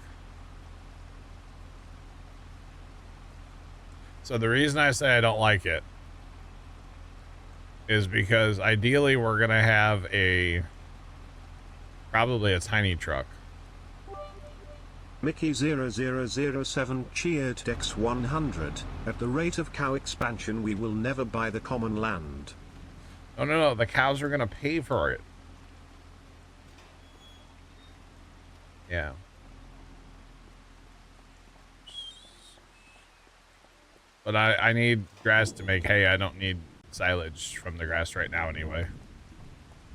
So the reason I say I don't like it is because ideally we're going to have probably a tiny truck. Mickey 0007 cheered Dex 100. At the rate of cow expansion, we will never buy the common land. No. The cows are going to pay for it. Yeah. But I need grass to make hay. I don't need silage from the grass right now anyway.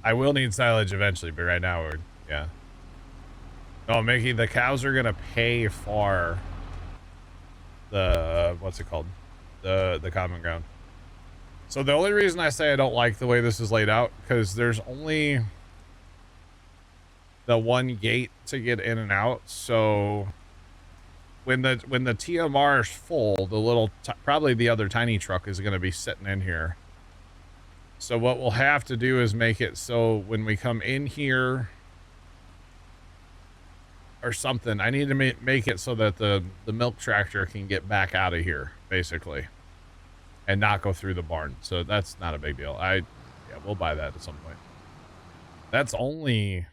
I will need silage eventually, but right now yeah. No, Mickey, the cows are gonna pay for the, what's it called? The common ground. So the only reason I say I don't like the way this is laid out, because there's only the one gate to get in and out. So when the TMR is full, the little, probably the other tiny truck is gonna be sitting in here. So what we'll have to do is make it so when we come in here or something, I need to make it so that the milk tractor can get back out of here, basically, and not go through the barn. So that's not a big deal. Yeah, we'll buy that at some point. That's only...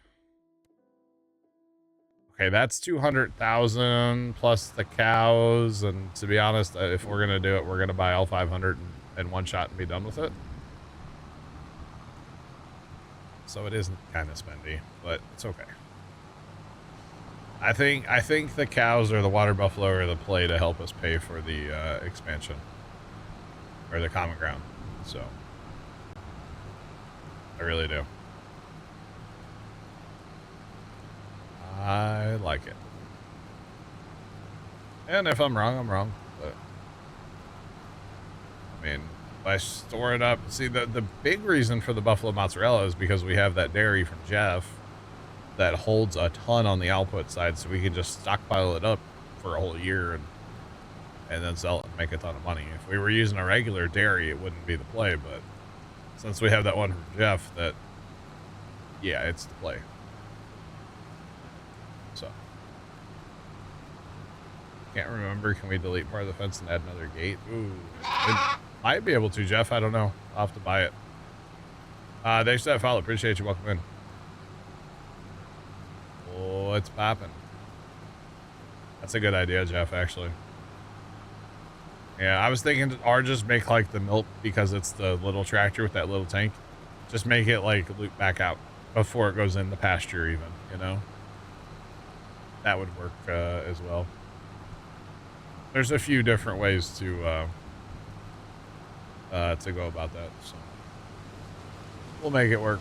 Okay, that's 200,000 plus the cows, and to be honest, if we're gonna do it, we're gonna buy all 500 in one shot and be done with it. So it is kind of spendy, but it's okay. I think the cows or the water buffalo are the play to help us pay for the expansion or the common ground. So I really do. I like it. And if I'm wrong, I'm wrong. But I mean, if I store it up, see the big reason for the buffalo mozzarella is because we have that dairy from Jeff that holds a ton on the output side, so we can just stockpile it up for a whole year and then sell it and make a ton of money. If we were using a regular dairy, it wouldn't be the play, but since we have that one from Jeff, that, yeah, it's the play. So can't remember, can we delete part of the fence and add another gate? Ooh, might be able to, Jeff. I don't know. I'll have to buy it. Thanks for that follow. Appreciate you. Welcome in. Oh, it's popping. That's a good idea, Jeff, actually. Yeah, I was thinking, or just make like the milk, because it's the little tractor with that little tank. Just make it like loop back out before it goes in the pasture even, you know? That would work as well. There's a few different ways to go about that, so we'll make it work.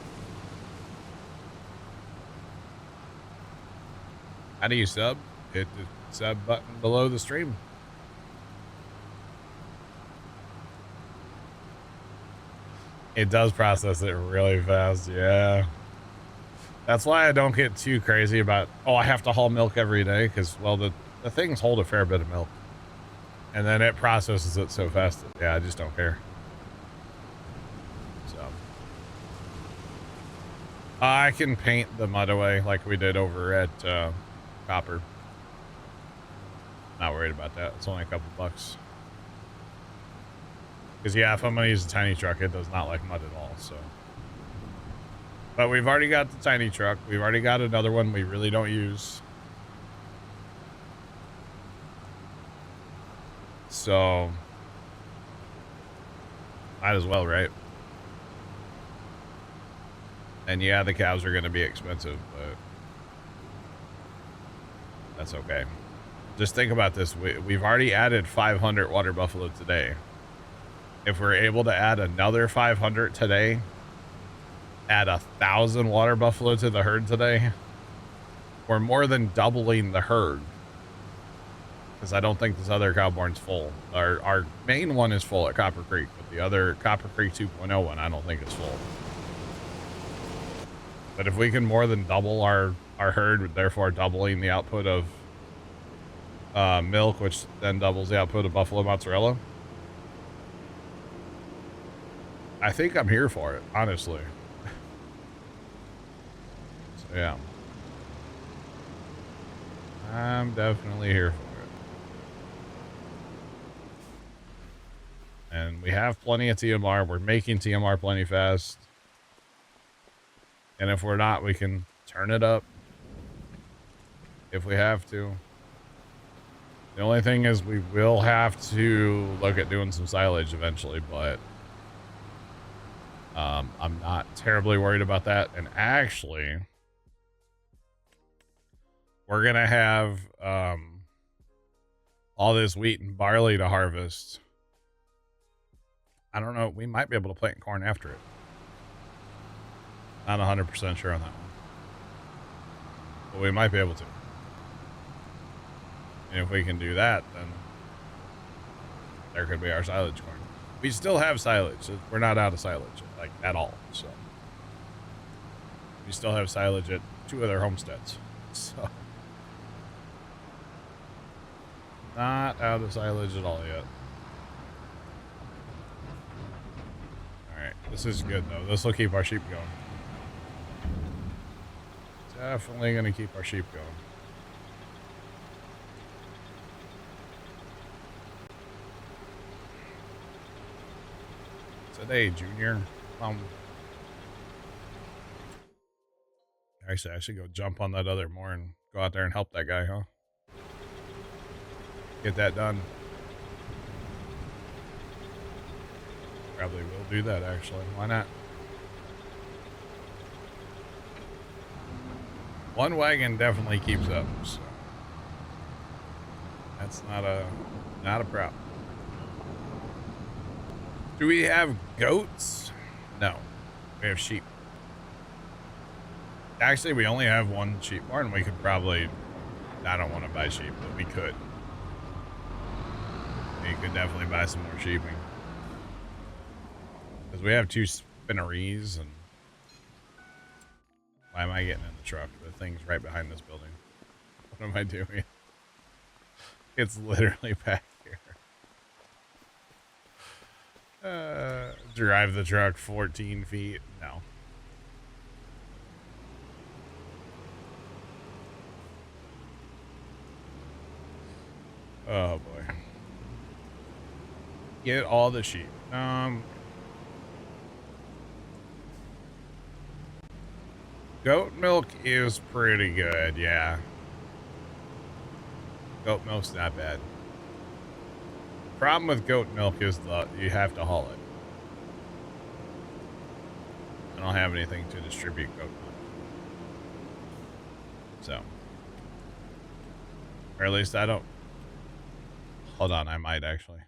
How do you sub? Hit the sub button below the stream. It does process it really fast, yeah. That's why I don't get too crazy about, oh, I have to haul milk every day, because, well, the things hold a fair bit of milk. And then it processes it so fast that, yeah, I just don't care. So I can paint the mud away like we did over at Copper. Not worried about that. It's only a couple bucks. Because, yeah, if I'm going to use a tiny truck, it does not like mud at all, so. But we've already got the tiny truck. We've already got another one we really don't use. So, might as well, right? And yeah, the cows are going to be expensive, but that's okay. Just think about this. We've already added 500 water buffalo today. If we're able to add another 500 today, add 1,000 water buffalo to the herd today, we're more than doubling the herd. Because I don't think this other cow barn's full. Our main one is full at Copper Creek, but the other Copper Creek 2.0 one, I don't think is full. But if we can more than double our herd, therefore doubling the output of milk, which then doubles the output of buffalo mozzarella, I think I'm here for it, honestly. So yeah, I'm definitely here for it. And we have plenty of TMR. We're making TMR plenty fast. And if we're not, we can turn it up if we have to. The only thing is we will have to look at doing some silage eventually, but I'm not terribly worried about that. And actually, we're going to have all this wheat and barley to harvest. I don't know. We might be able to plant corn after it. Not 100% sure on that one. But we might be able to. And if we can do that, then there could be our silage corn. We still have silage. We're not out of silage, like, at all. So we still have silage at 2 other homesteads. So not out of silage at all yet. Alright, this is good though. This will keep our sheep going. Definitely gonna keep our sheep going. Today, Junior. Actually, I should go jump on that other moor and go out there and help that guy, huh? Get that done. Probably will do that, actually. Why not? One wagon definitely keeps up, so that's not a problem. Do we have goats? No, we have sheep. Actually, we only have one sheep barn. We could probably, I don't want to buy sheep, but we could. We could definitely buy some more sheeping. Because we have 2 spinneries, and why am I getting in the truck? The thing's right behind this building. What am I doing? It's literally back here. Drive the truck 14 feet. No. Oh boy. Get all the sheep. Goat milk is pretty good, yeah. Goat milk's not bad. Problem with goat milk is you have to haul it. I don't have anything to distribute goat milk. So. Or at least I don't. Hold on, I might actually.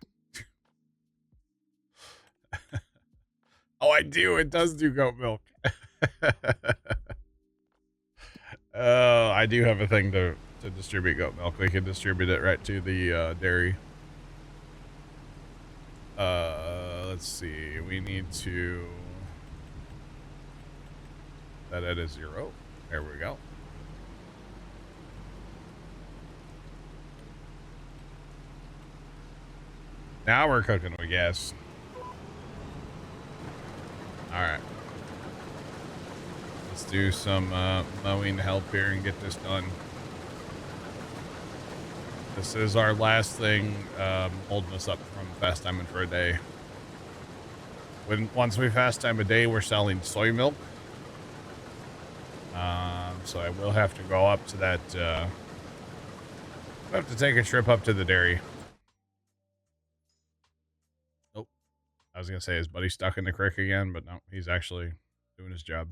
Oh, I do. It does do goat milk. Oh, I do have a thing to distribute goat milk. We can distribute it right to the dairy. Let's see. We need to set it at 0. There we go. Now we're cooking with gas. All right. Let's do some mowing help here and get this done. This is our last thing holding us up from fast timing for a day. once we pass time of day, we're selling soy milk. So I will have to go up to that. I have to take a trip up to the dairy. Nope. I was gonna say, is Buddy stuck in the creek again? But no, he's actually doing his job.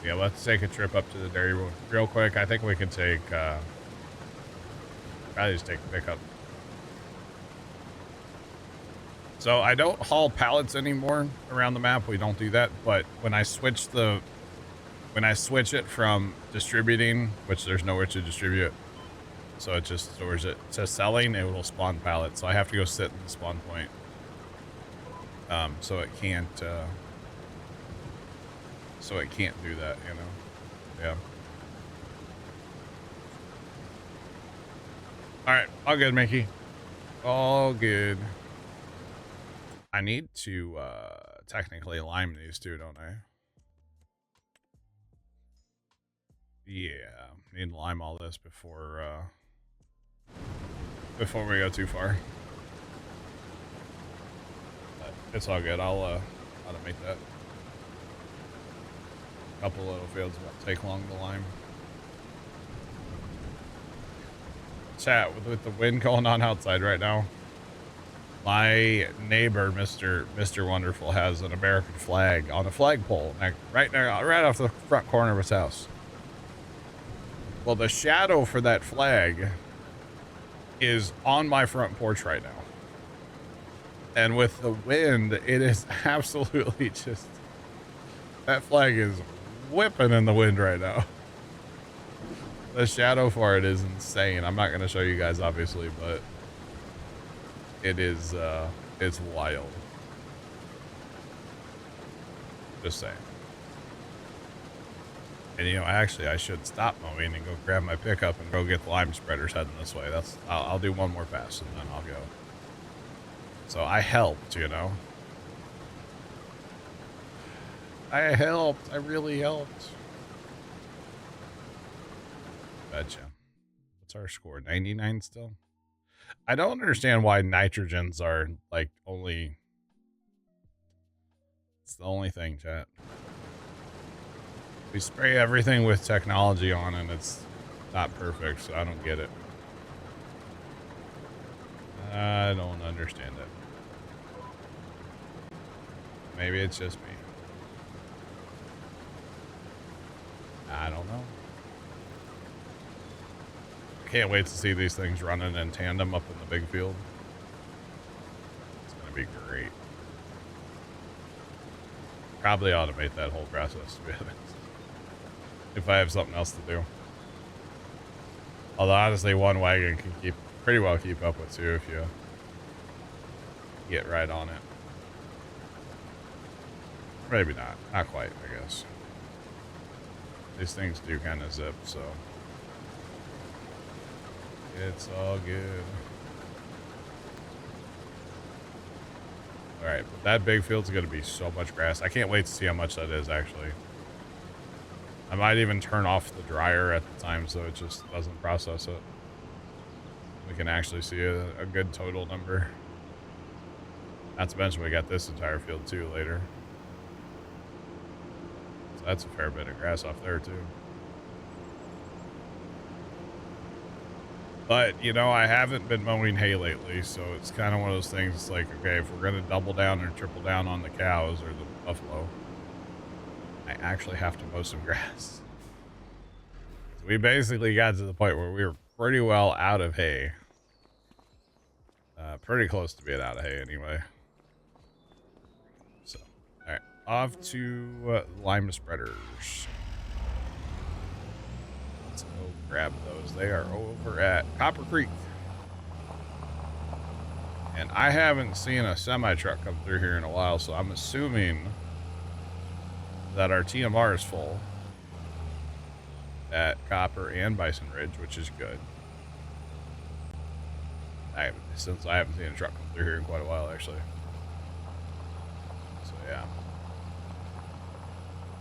Yeah, let's take a trip up to the dairy real quick. I think we can take. Probably just take a pickup. So I don't haul pallets anymore around the map. We don't do that. But when I switch it from distributing, which there's nowhere to distribute, so it just stores it, to selling, it will spawn pallets. So I have to go sit in the spawn point. So it can't do that, you know? Yeah. All right, all good, Mickey. All good. I need to technically lime these two, don't I? Yeah, need to lime all this before we go too far. But it's all good. I'll automate that. A couple little fields won't take long to lime. Chat, with the wind going on outside right now, my neighbor, Mr. Wonderful, has an American flag on a flagpole right off the front corner of his house. Well, the shadow for that flag is on my front porch right now. And with the wind, it is absolutely just... That flag is whipping in the wind right now. The shadow for it is insane. I'm not going to show you guys, obviously, but it is, it's wild. Just saying. And, you know, actually, I should stop mowing and go grab my pickup and go get the lime spreaders heading this way. I'll do one more pass and then I'll go. So I helped, you know. I helped. I really helped. Betcha. What's our score? 99 still? I don't understand why nitrogens are like only... It's the only thing, chat. We spray everything with technology on and it's not perfect, so I don't get it. I don't understand it. Maybe it's just me. I don't know. I can't wait to see these things running in tandem up in the big field. It's going to be great. Probably automate that whole process, to be honest. If I have something else to do. Although honestly, one wagon can pretty well keep up with two if you get right on it. Maybe not. Not quite, I guess. These things do kind of zip, so it's all good. All right, but that big field's going to be so much grass. I can't wait to see how much that is, actually. I might even turn off the dryer at the time so it just doesn't process it. We can actually see a good total number. Not to mention we got this entire field too later. So that's a fair bit of grass off there too. But, you know, I haven't been mowing hay lately, so it's kind of one of those things. It's like, okay, if we're going to double down or triple down on the cows or the buffalo, I actually have to mow some grass. So we basically got to the point where we were pretty well out of hay. Pretty close to being out of hay anyway. So, all right, off to lime spreaders. Let's go grab those. They are over at Copper Creek. And I haven't seen a semi-truck come through here in a while, so I'm assuming that our TMR is full at Copper and Bison Ridge, which is good. Since I haven't seen a truck come through here in quite a while, actually. So, yeah.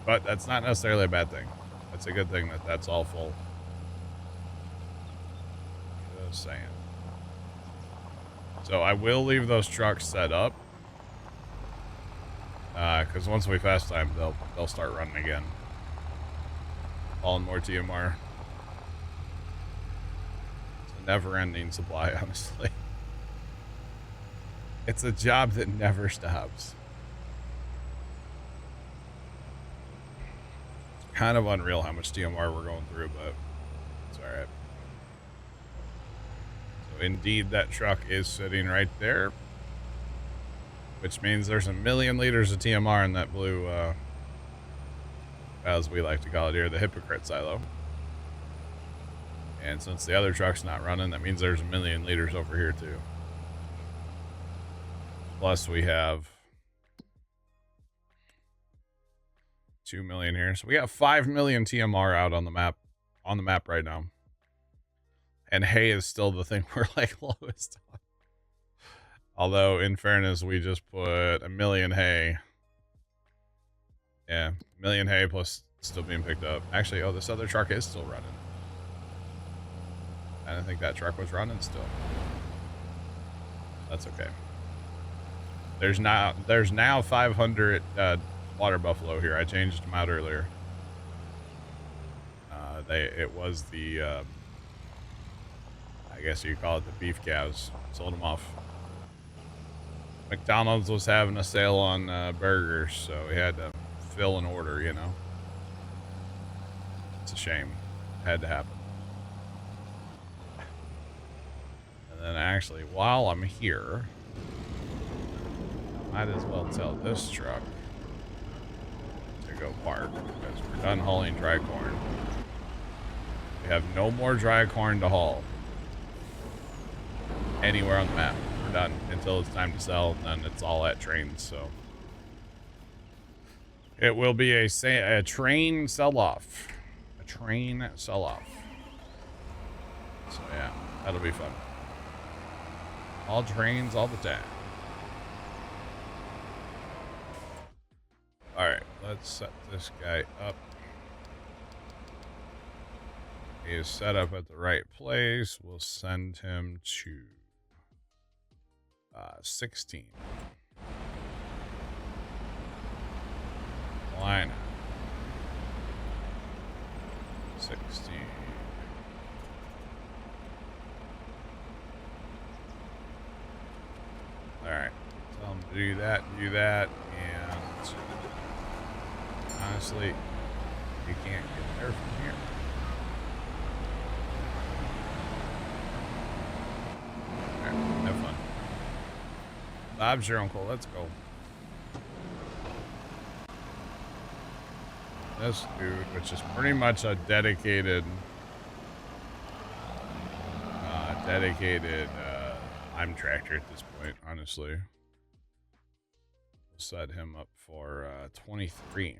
But that's not necessarily a bad thing. It's a good thing that that's all full. Just saying. So I will leave those trucks set up Because once we fast time, they'll start running again. Hauling more TMR. It's a never-ending supply, honestly. It's a job that never stops. It's kind of unreal how much TMR we're going through, but it's all right. So indeed, that truck is sitting right there, which means there's 1 million liters of TMR in that blue, as we like to call it here, the hypocrite silo. And since the other truck's not running, that means there's 1 million liters over here too. Plus we have 2 million here. So we got 5 million TMR out on the map right now. And hay is still the thing we're like lowest on. Although in fairness, we just put 1 million hay. Yeah, 1 million hay plus still being picked up. Actually, oh, this other truck is still running. I didn't think that truck was running still. That's okay. There's now 500 water buffalo here. I changed them out earlier. It was the I guess you call it the beef calves. Sold them off. McDonald's was having a sale on burgers, so we had to fill an order, you know. It's a shame. It had to happen. And then actually, while I'm here, I might as well tell this truck to go park because we're done hauling dry corn. We have no more dry corn to haul anywhere on the map. We're done until it's time to sell, and then it's all at trains. So it will be a train sell-off. A train sell-off. So yeah, that'll be fun. All trains all the time. All right, let's set this guy up. He is set up at the right place. We'll send him to 16. Line 16. All right, tell him to do that, and honestly, you can't get there from here. All right, have fun. Bob's your uncle. Let's go. This dude, which is pretty much a dedicated lime tractor at this point, honestly. We'll set him up for 23.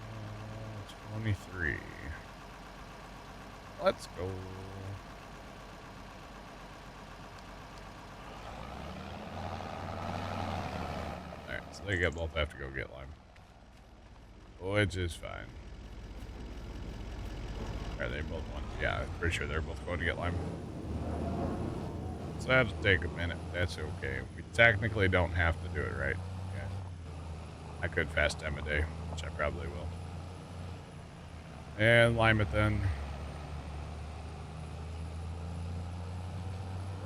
Uh, 23. Let's go. Alright, so they both have to go get lime. Which is fine. Are they both want? Yeah, I'm pretty sure they're both going to get lime. So that'll take a minute. That's okay. We technically don't have to do it, right? Yeah. I could fast time a day, which I probably will. And lime it then.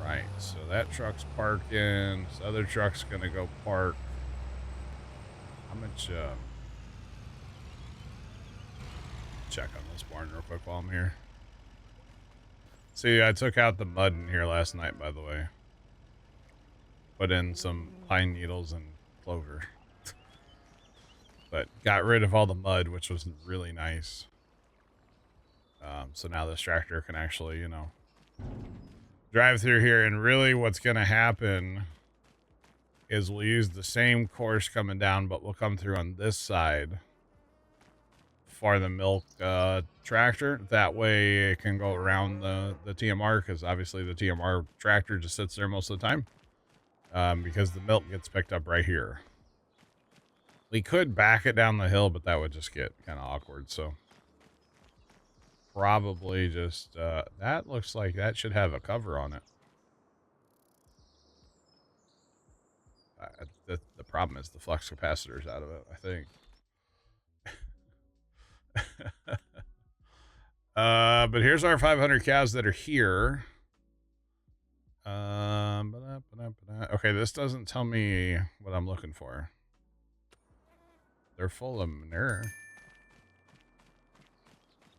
Right, so that truck's parking. This other truck's gonna go park. How much, check on this barn real quick while I'm here. See, I took out the mud in here last night, by the way. Put in some pine needles and clover. But got rid of all the mud, which was really nice. So now this tractor can actually, you know, drive through here. And really what's going to happen is we'll use the same course coming down, but we'll come through on this side for the milk tractor. That way it can go around the TMR, because obviously the TMR tractor just sits there most of the time, because the milk gets picked up right here. We could back it down the hill, but that would just get kind of awkward. So probably just that looks like that should have a cover on it. The problem is the flux capacitor's out of it, I think. But here's our 500 cows that are here. Okay, this doesn't tell me what I'm looking for. They're full of manure,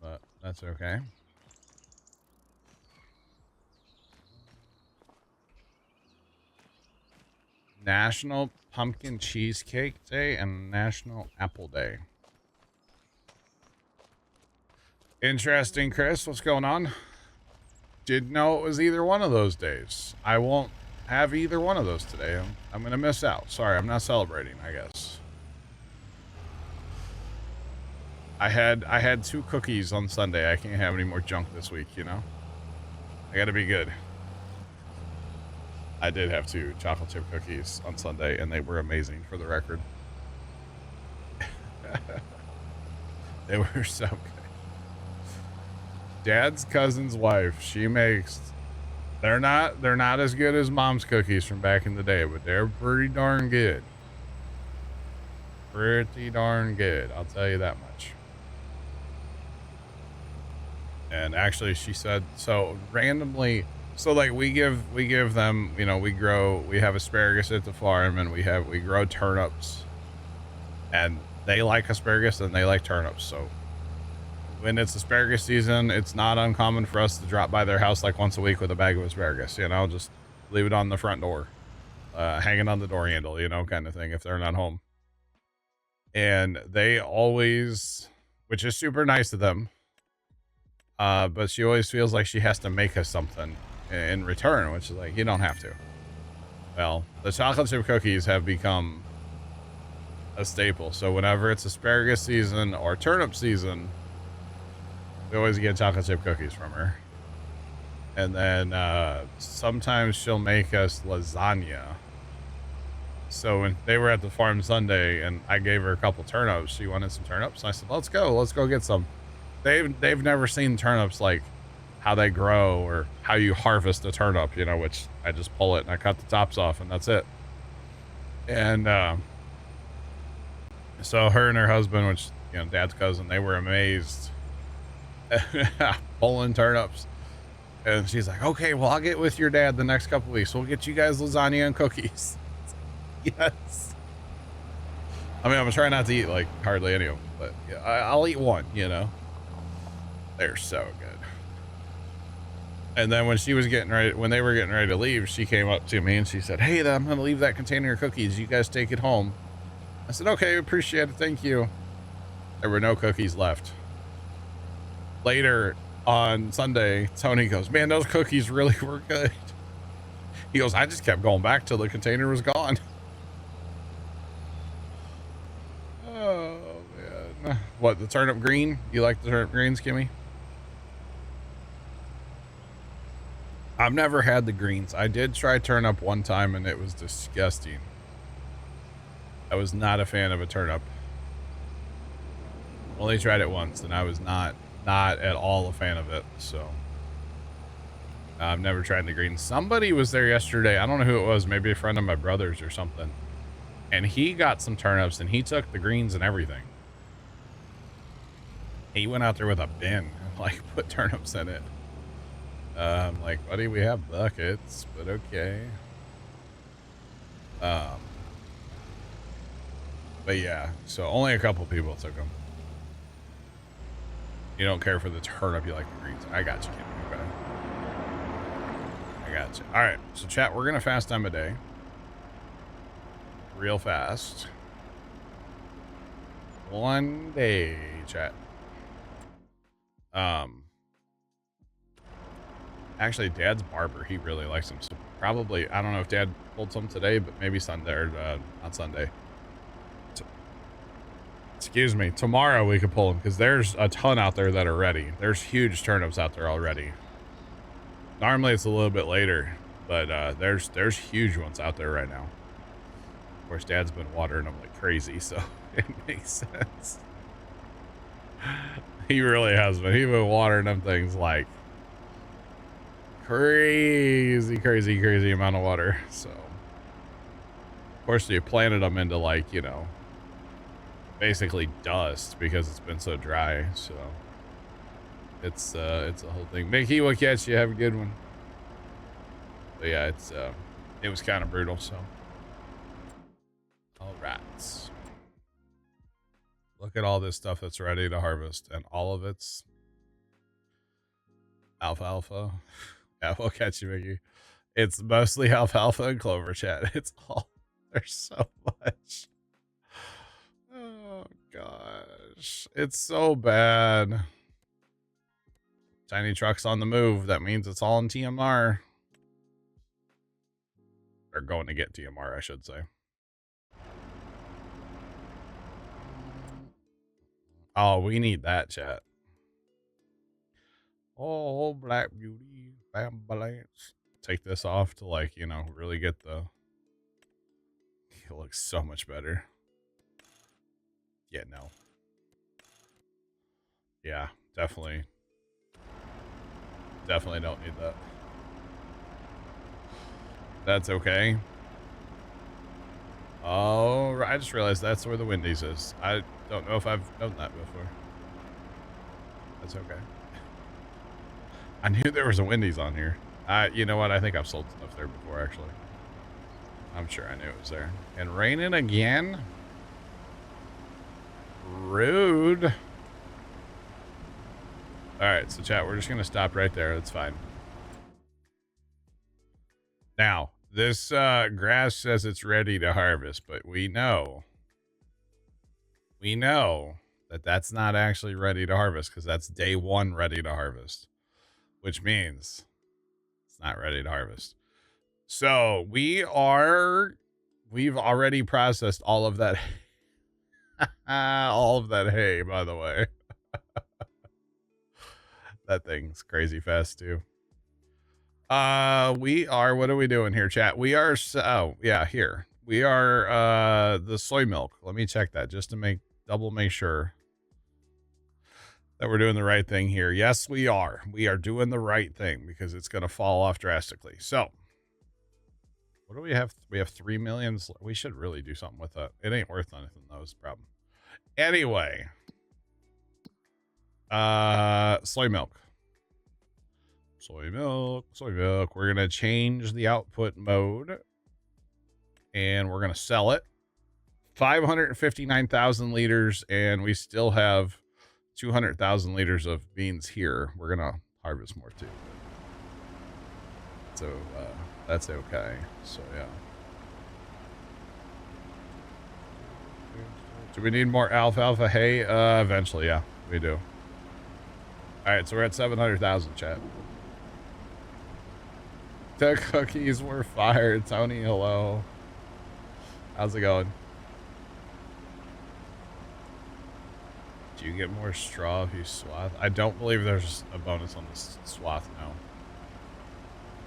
but that's okay. National Pumpkin Cheesecake Day and National Apple Day. Interesting, Chris. What's going on? Didn't know it was either one of those days. I won't have either one of those today. I'm going to miss out. Sorry, I'm not celebrating, I guess. I had 2 cookies on Sunday. I can't have any more junk this week, you know? I got to be good. I did have 2 chocolate chip cookies on Sunday, and they were amazing, for the record. They were so good. Dad's cousin's wife, she makes, they're not as good as mom's cookies from back in the day, but they're pretty darn good. Pretty darn good, I'll tell you that much. And actually, she said, so randomly, so like we give them, you know, we have asparagus at the farm, and we grow turnips, and they like asparagus and they like turnips. So when it's asparagus season, it's not uncommon for us to drop by their house like once a week with a bag of asparagus, you know, just leave it on the front door, hanging on the door handle, you know, kind of thing, if they're not home. And they always, which is super nice of them, but she always feels like she has to make us something in return, which is like, you don't have to. Well, the chocolate chip cookies have become a staple. So whenever it's asparagus season or turnip season, we always get chocolate chip cookies from her. And then sometimes she'll make us lasagna. So when they were at the farm Sunday and I gave her a couple turnips, she wanted some turnips. And I said, let's go get some. They've never seen turnips, like how they grow or how you harvest a turnip, you know, which I just pull it and I cut the tops off and that's it. And so her and her husband, which, you know, Dad's cousin, they were amazed. Pulling turnips. And she's like, okay, well, I'll get with your dad the next couple weeks. We'll get you guys lasagna and cookies. Yes. I mean, I'm trying not to eat like hardly any of them, but yeah, I'll eat one, you know. They're so good. And then when they were getting ready to leave, she came up to me and she said, hey, I'm going to leave that container of cookies. You guys take it home. I said, okay, appreciate it. Thank you. There were no cookies left. Later on Sunday, Tony goes, man, those cookies really were good. He goes, I just kept going back till the container was gone. Oh, man. What, the turnip green? You like the turnip greens, Kimmy? I've never had the greens. I did try turnip one time and it was disgusting. I was not a fan of a turnip. Only tried it once and I was not at all a fan of it. So I've never tried the greens. Somebody was there yesterday. I don't know who it was. Maybe a friend of my brother's or something. And he got some turnips and he took the greens and everything. He went out there with a bin and like put turnips in it. I'm like, buddy, we have buckets, but okay. But yeah, so only a couple people took them. You don't care for the turnip, you like the greens. I got you, Kimmy. Okay. I got you. All right, so chat, we're gonna fast time a day, real fast. One day, chat. Actually, Dad's barber, he really likes them. So probably, I don't know if Dad pulled some today, but maybe Sunday, or not Sunday. Excuse me. Tomorrow we could pull them because there's a ton out there that are ready. There's huge turnips out there already. Normally it's a little bit later, but there's huge ones out there right now. Of course, Dad's been watering them like crazy, so it makes sense. He really has been. He's been watering them things like crazy amount of water. So course, you planted them into, like, you know, basically dust because it's been so dry. So it's a whole thing. Mickey, we'll catch you. Have a good one. But yeah, it was kind of brutal. So, all right. Look at all this stuff that's ready to harvest, and all of it's alfalfa. Yeah, we'll catch you, Mickey. It's mostly alfalfa and clover, chat. It's all, there's so much. Oh, gosh. It's so bad. Tiny trucks on the move. That means it's all in TMR. They're going to get TMR, I should say. Oh, we need that, chat. Oh, Black Beauty. Bam, balance. Take this off to, like, you know, really get the... It looks so much better. Yeah, no. Yeah, definitely. Definitely don't need that. That's okay. Oh, I just realized that's where the Wendy's is. I don't know if I've done that before. That's okay. I knew there was a Wendy's on here. You know what? I think I've sold stuff there before, actually. I'm sure I knew it was there. And raining again? Rude. All right, so chat, we're just going to stop right there. That's fine. Now, this grass says it's ready to harvest, but we know that that's not actually ready to harvest because that's day one ready to harvest, which means it's not ready to harvest. So we've already processed all of that, all of that hay, by the way. That thing's crazy fast too. What are we doing here, chat? We are, oh yeah, here. We are, the soy milk. Let me check that just to make sure that we're doing the right thing here. Yes, we are. We are doing the right thing because it's going to fall off drastically. So what do we have? We have 3 million. We should really do something with that. It ain't worth anything though, is the problem. Anyway, soy milk. Soy milk. We're going to change the output mode and we're going to sell it. 559,000 liters, and we still have 200,000 liters of beans here. We're going to harvest more too. So, that's okay. So, yeah. Do we need more alfalfa hay? Eventually, yeah, we do. All right, so we're at 700,000, chat. The cookies were fired. Tony, hello. How's it going? Do you get more straw if you swath? I don't believe there's a bonus on the swath now.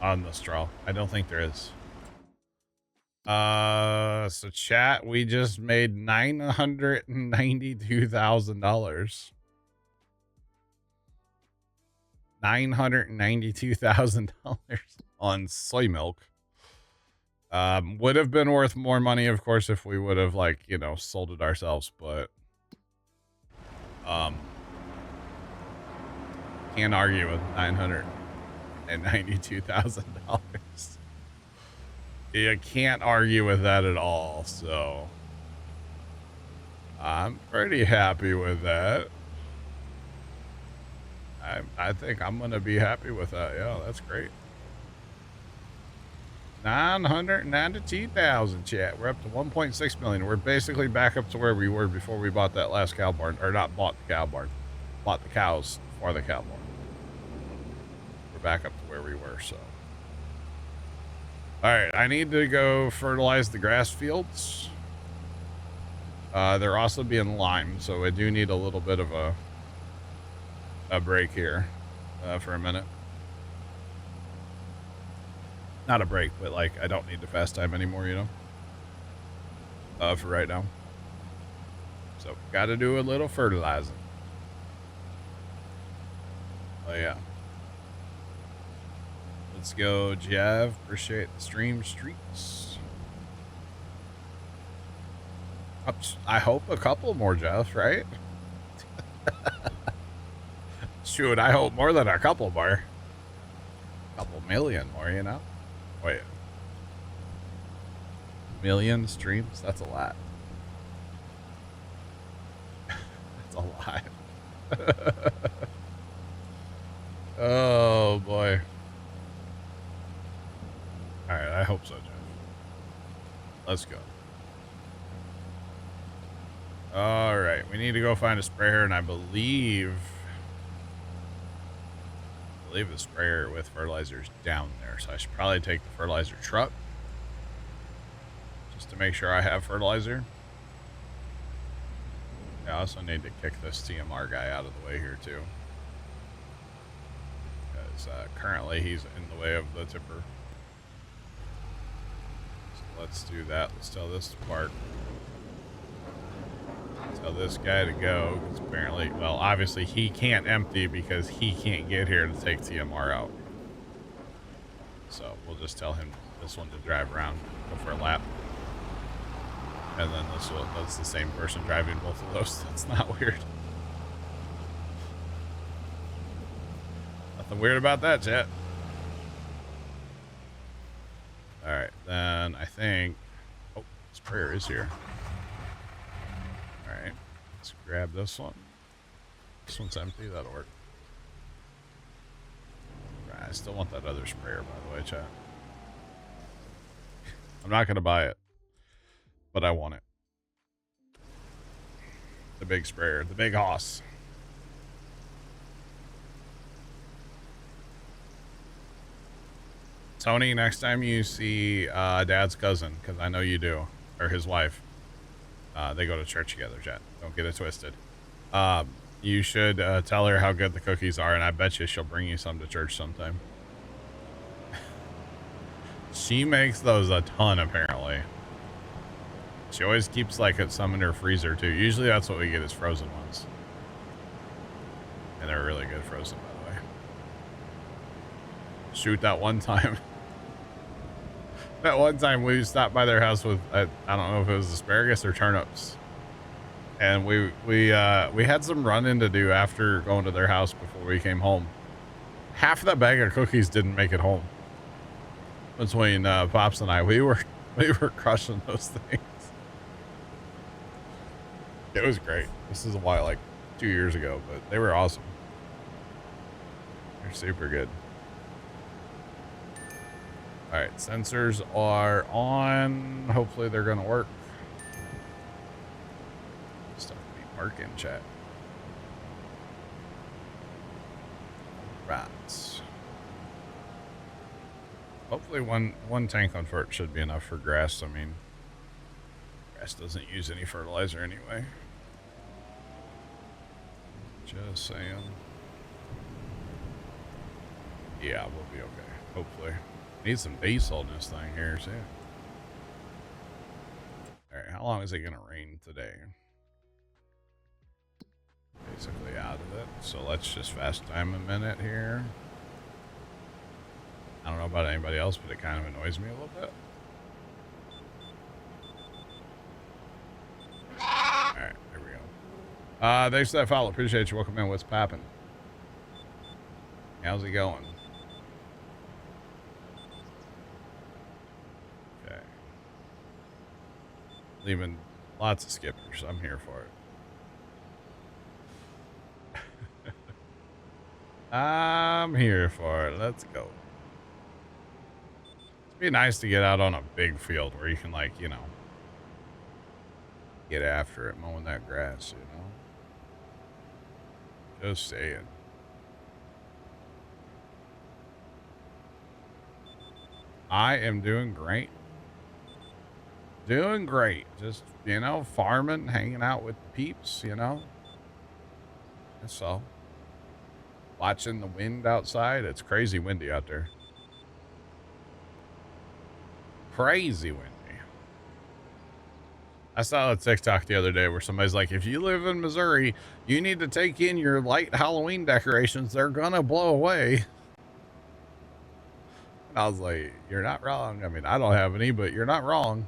On the straw. I don't think there is. So chat, we just made $992,000. $992,000 on soy milk. Would have been worth more money, of course, if we would have, like, you know, sold it ourselves, but can't argue with $992,000. You can't argue with that at all, so I'm pretty happy with that. I think I'm gonna be happy with that. Yeah, that's great. 992,000, chat. We're up to 1.6 million. We're basically back up to where we were before we bought that last cow barn, or not bought the cow barn, bought the cows for the cow barn. We're back up to where we were. So, all right, I need to go fertilize the grass fields. They're also being limed, so I do need a little bit of a break here for a minute. Not a break, but like I don't need the fast time anymore, you know, for right now. So got to do a little fertilizing. Oh yeah. Let's go, Jav. Appreciate the stream streaks. I hope a couple more, Jeff, right? Shoot, I hope more than a couple more. A couple million more, you know? Wait. Million streams? That's a lot. That's a lot. Oh, boy. All right, I hope so, Jeff. Let's go. All right, we need to go find a sprayer, and I believe the sprayer with fertilizer is down there, so I should probably take the fertilizer truck just to make sure I have fertilizer. I also need to kick this TMR guy out of the way here too, because currently he's in the way of the tipper. So let's do that. Let's tell this to park. Tell this guy to go, because apparently, well, obviously he can't empty because he can't get here to take TMR out. So we'll just tell him this one to drive around, go for a lap. And then that's the same person driving both of those. That's not weird. Nothing weird about that, chat. Alright, then I think... Oh, sprayer is here. Alright, let's grab this one. This one's empty, that'll work. Right, I still want that other sprayer, by the way, chat. I'm not going to buy it, but I want it. The big sprayer, the big hoss. Tony, next time you see Dad's cousin, because I know you do, or his wife, they go to church together, chat. Don't get it twisted. You should tell her how good the cookies are, and I bet you she'll bring you some to church sometime. She makes those a ton, apparently. She always keeps like some in her freezer too. Usually that's what we get is frozen ones. And they're really good frozen, by the way. Shoot, that one time. That one time we stopped by their house with, I don't know if it was asparagus or turnips. And we had some running to do after going to their house before we came home. Half of that bag of cookies didn't make it home. Between Pops and I, we were crushing those things. It was great. This is a while, like 2 years ago, but they were awesome. They're super good. All right, sensors are on. Hopefully they're gonna work. Stuff to be parking, chat. Right. Hopefully one tank on fert should be enough for grass. I mean, grass doesn't use any fertilizer anyway. Just saying. Yeah, we'll be okay. Hopefully. Need some diesel in this thing here, too. Alright, how long is it going to rain today? Basically out of it. So let's just fast time a minute here. I don't know about anybody else, but it kind of annoys me a little bit. Alright, there we go. Thanks for that follow. Appreciate you. Welcome in. What's poppin'? How's it going? Okay. Leaving lots of skippers. I'm here for it. I'm here for it. Let's go. It'd be nice to get out on a big field where you can, like, you know, get after it, mowing that grass, you know? Just saying. I am doing great. Doing great. Just, you know, farming, hanging out with the peeps, you know? That's all. Watching the wind outside. It's crazy windy out there. Crazy windy. I saw a TikTok the other day where somebody's like, if you live in Missouri, you need to take in your light Halloween decorations. They're gonna blow away. And I was like, you're not wrong. I mean, I don't have any, but you're not wrong.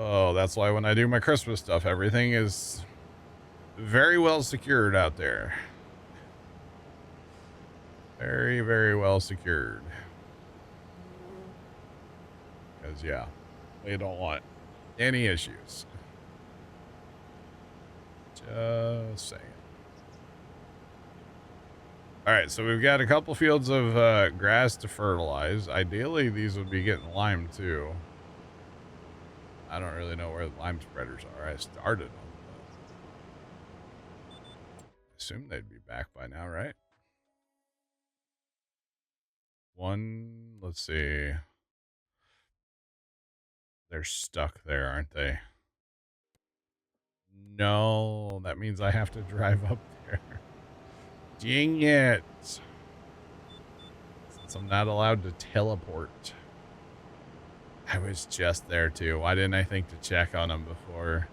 Oh, that's why when I do my Christmas stuff, everything is very well secured out there. Very, very well secured. Because, yeah, we don't want any issues. Just saying. All right, so we've got a couple fields of grass to fertilize. Ideally, these would be getting lime, too. I don't really know where the lime spreaders are. I started them. Assume they'd be back by now, right? One, let's see. They're stuck there, aren't they? No, that means I have to drive up there. Dang it. Since I'm not allowed to teleport. I was just there too. Why didn't I think to check on them before?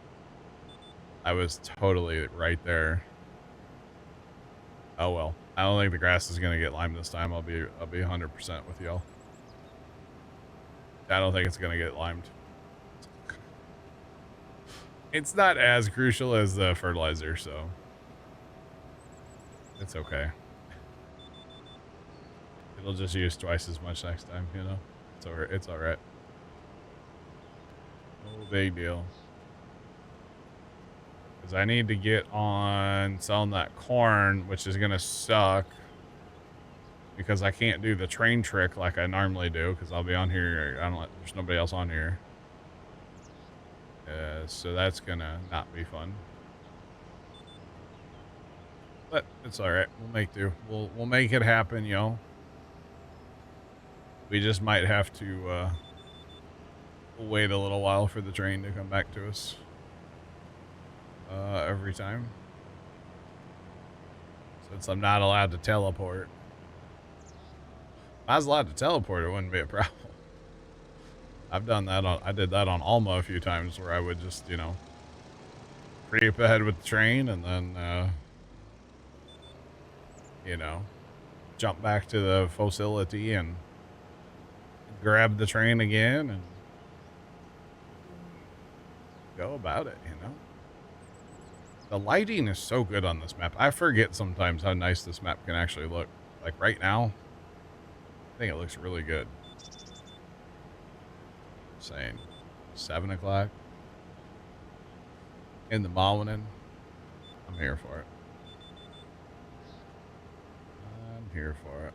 I was totally right there. Oh well. I don't think the grass is gonna get limed this time. I'll be 100% with y'all. I don't think it's gonna get limed. It's not as crucial as the fertilizer, so it's okay. It'll just use twice as much next time, you know? It's alright. No big deal. Because I need to get on selling that corn, which is going to suck. Because I can't do the train trick like I normally do. Because I'll be on here. There's nobody else on here. So that's going to not be fun. But it's alright. We'll make do. We'll make it happen, yo. We just might have to wait a little while for the train to come back to us. Every time. Since I'm not allowed to teleport. If I was allowed to teleport, it wouldn't be a problem. I've done that I did that on Alma a few times where I would just, you know, creep ahead with the train and then, you know, jump back to the facility and grab the train again and go about it, you know. The lighting is so good on this map. I forget sometimes how nice this map can actually look. Like right now, I think it looks really good. Saying 7 o'clock in the morning. I'm here for it. I'm here for it.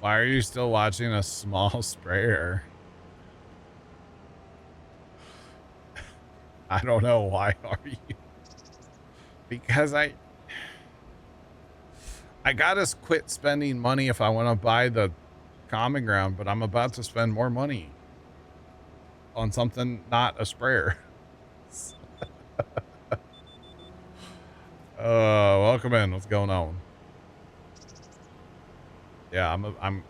Why are you still watching a small sprayer? I don't know. Why are you? Because I gotta quit spending money if I want to buy the common ground, but I'm about to spend more money on something not a sprayer. Welcome in. What's going on? Yeah,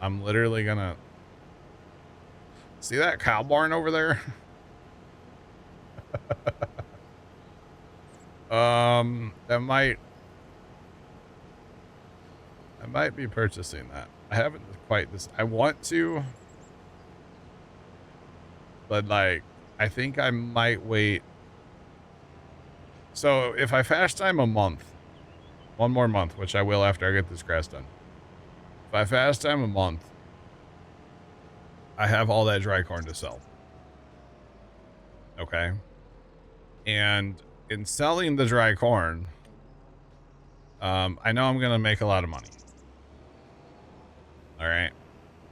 I'm literally gonna see that cow barn over there. I might be purchasing that. I haven't quite I want to, but like, I think I might wait. So if I fast time a month, one more month, which I will after I get this grass done. If I fast time a month, I have all that dry corn to sell. Okay. And in selling the dry corn, I know I'm going to make a lot of money. All right.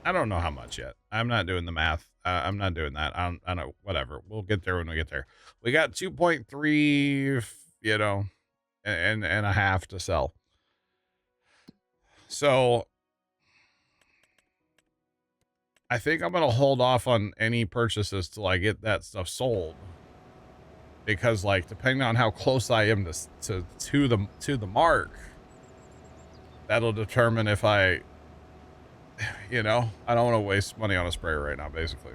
I don't know how much yet. I'm not doing the math. I'm not doing that. I don't know. Whatever. We'll get there when we get there. We got 2.3, you know, and a half to sell. So I think I'm going to hold off on any purchases till I get that stuff sold. Because like, depending on how close I am to the mark, that'll determine if I, you know, I don't want to waste money on a sprayer right now, basically.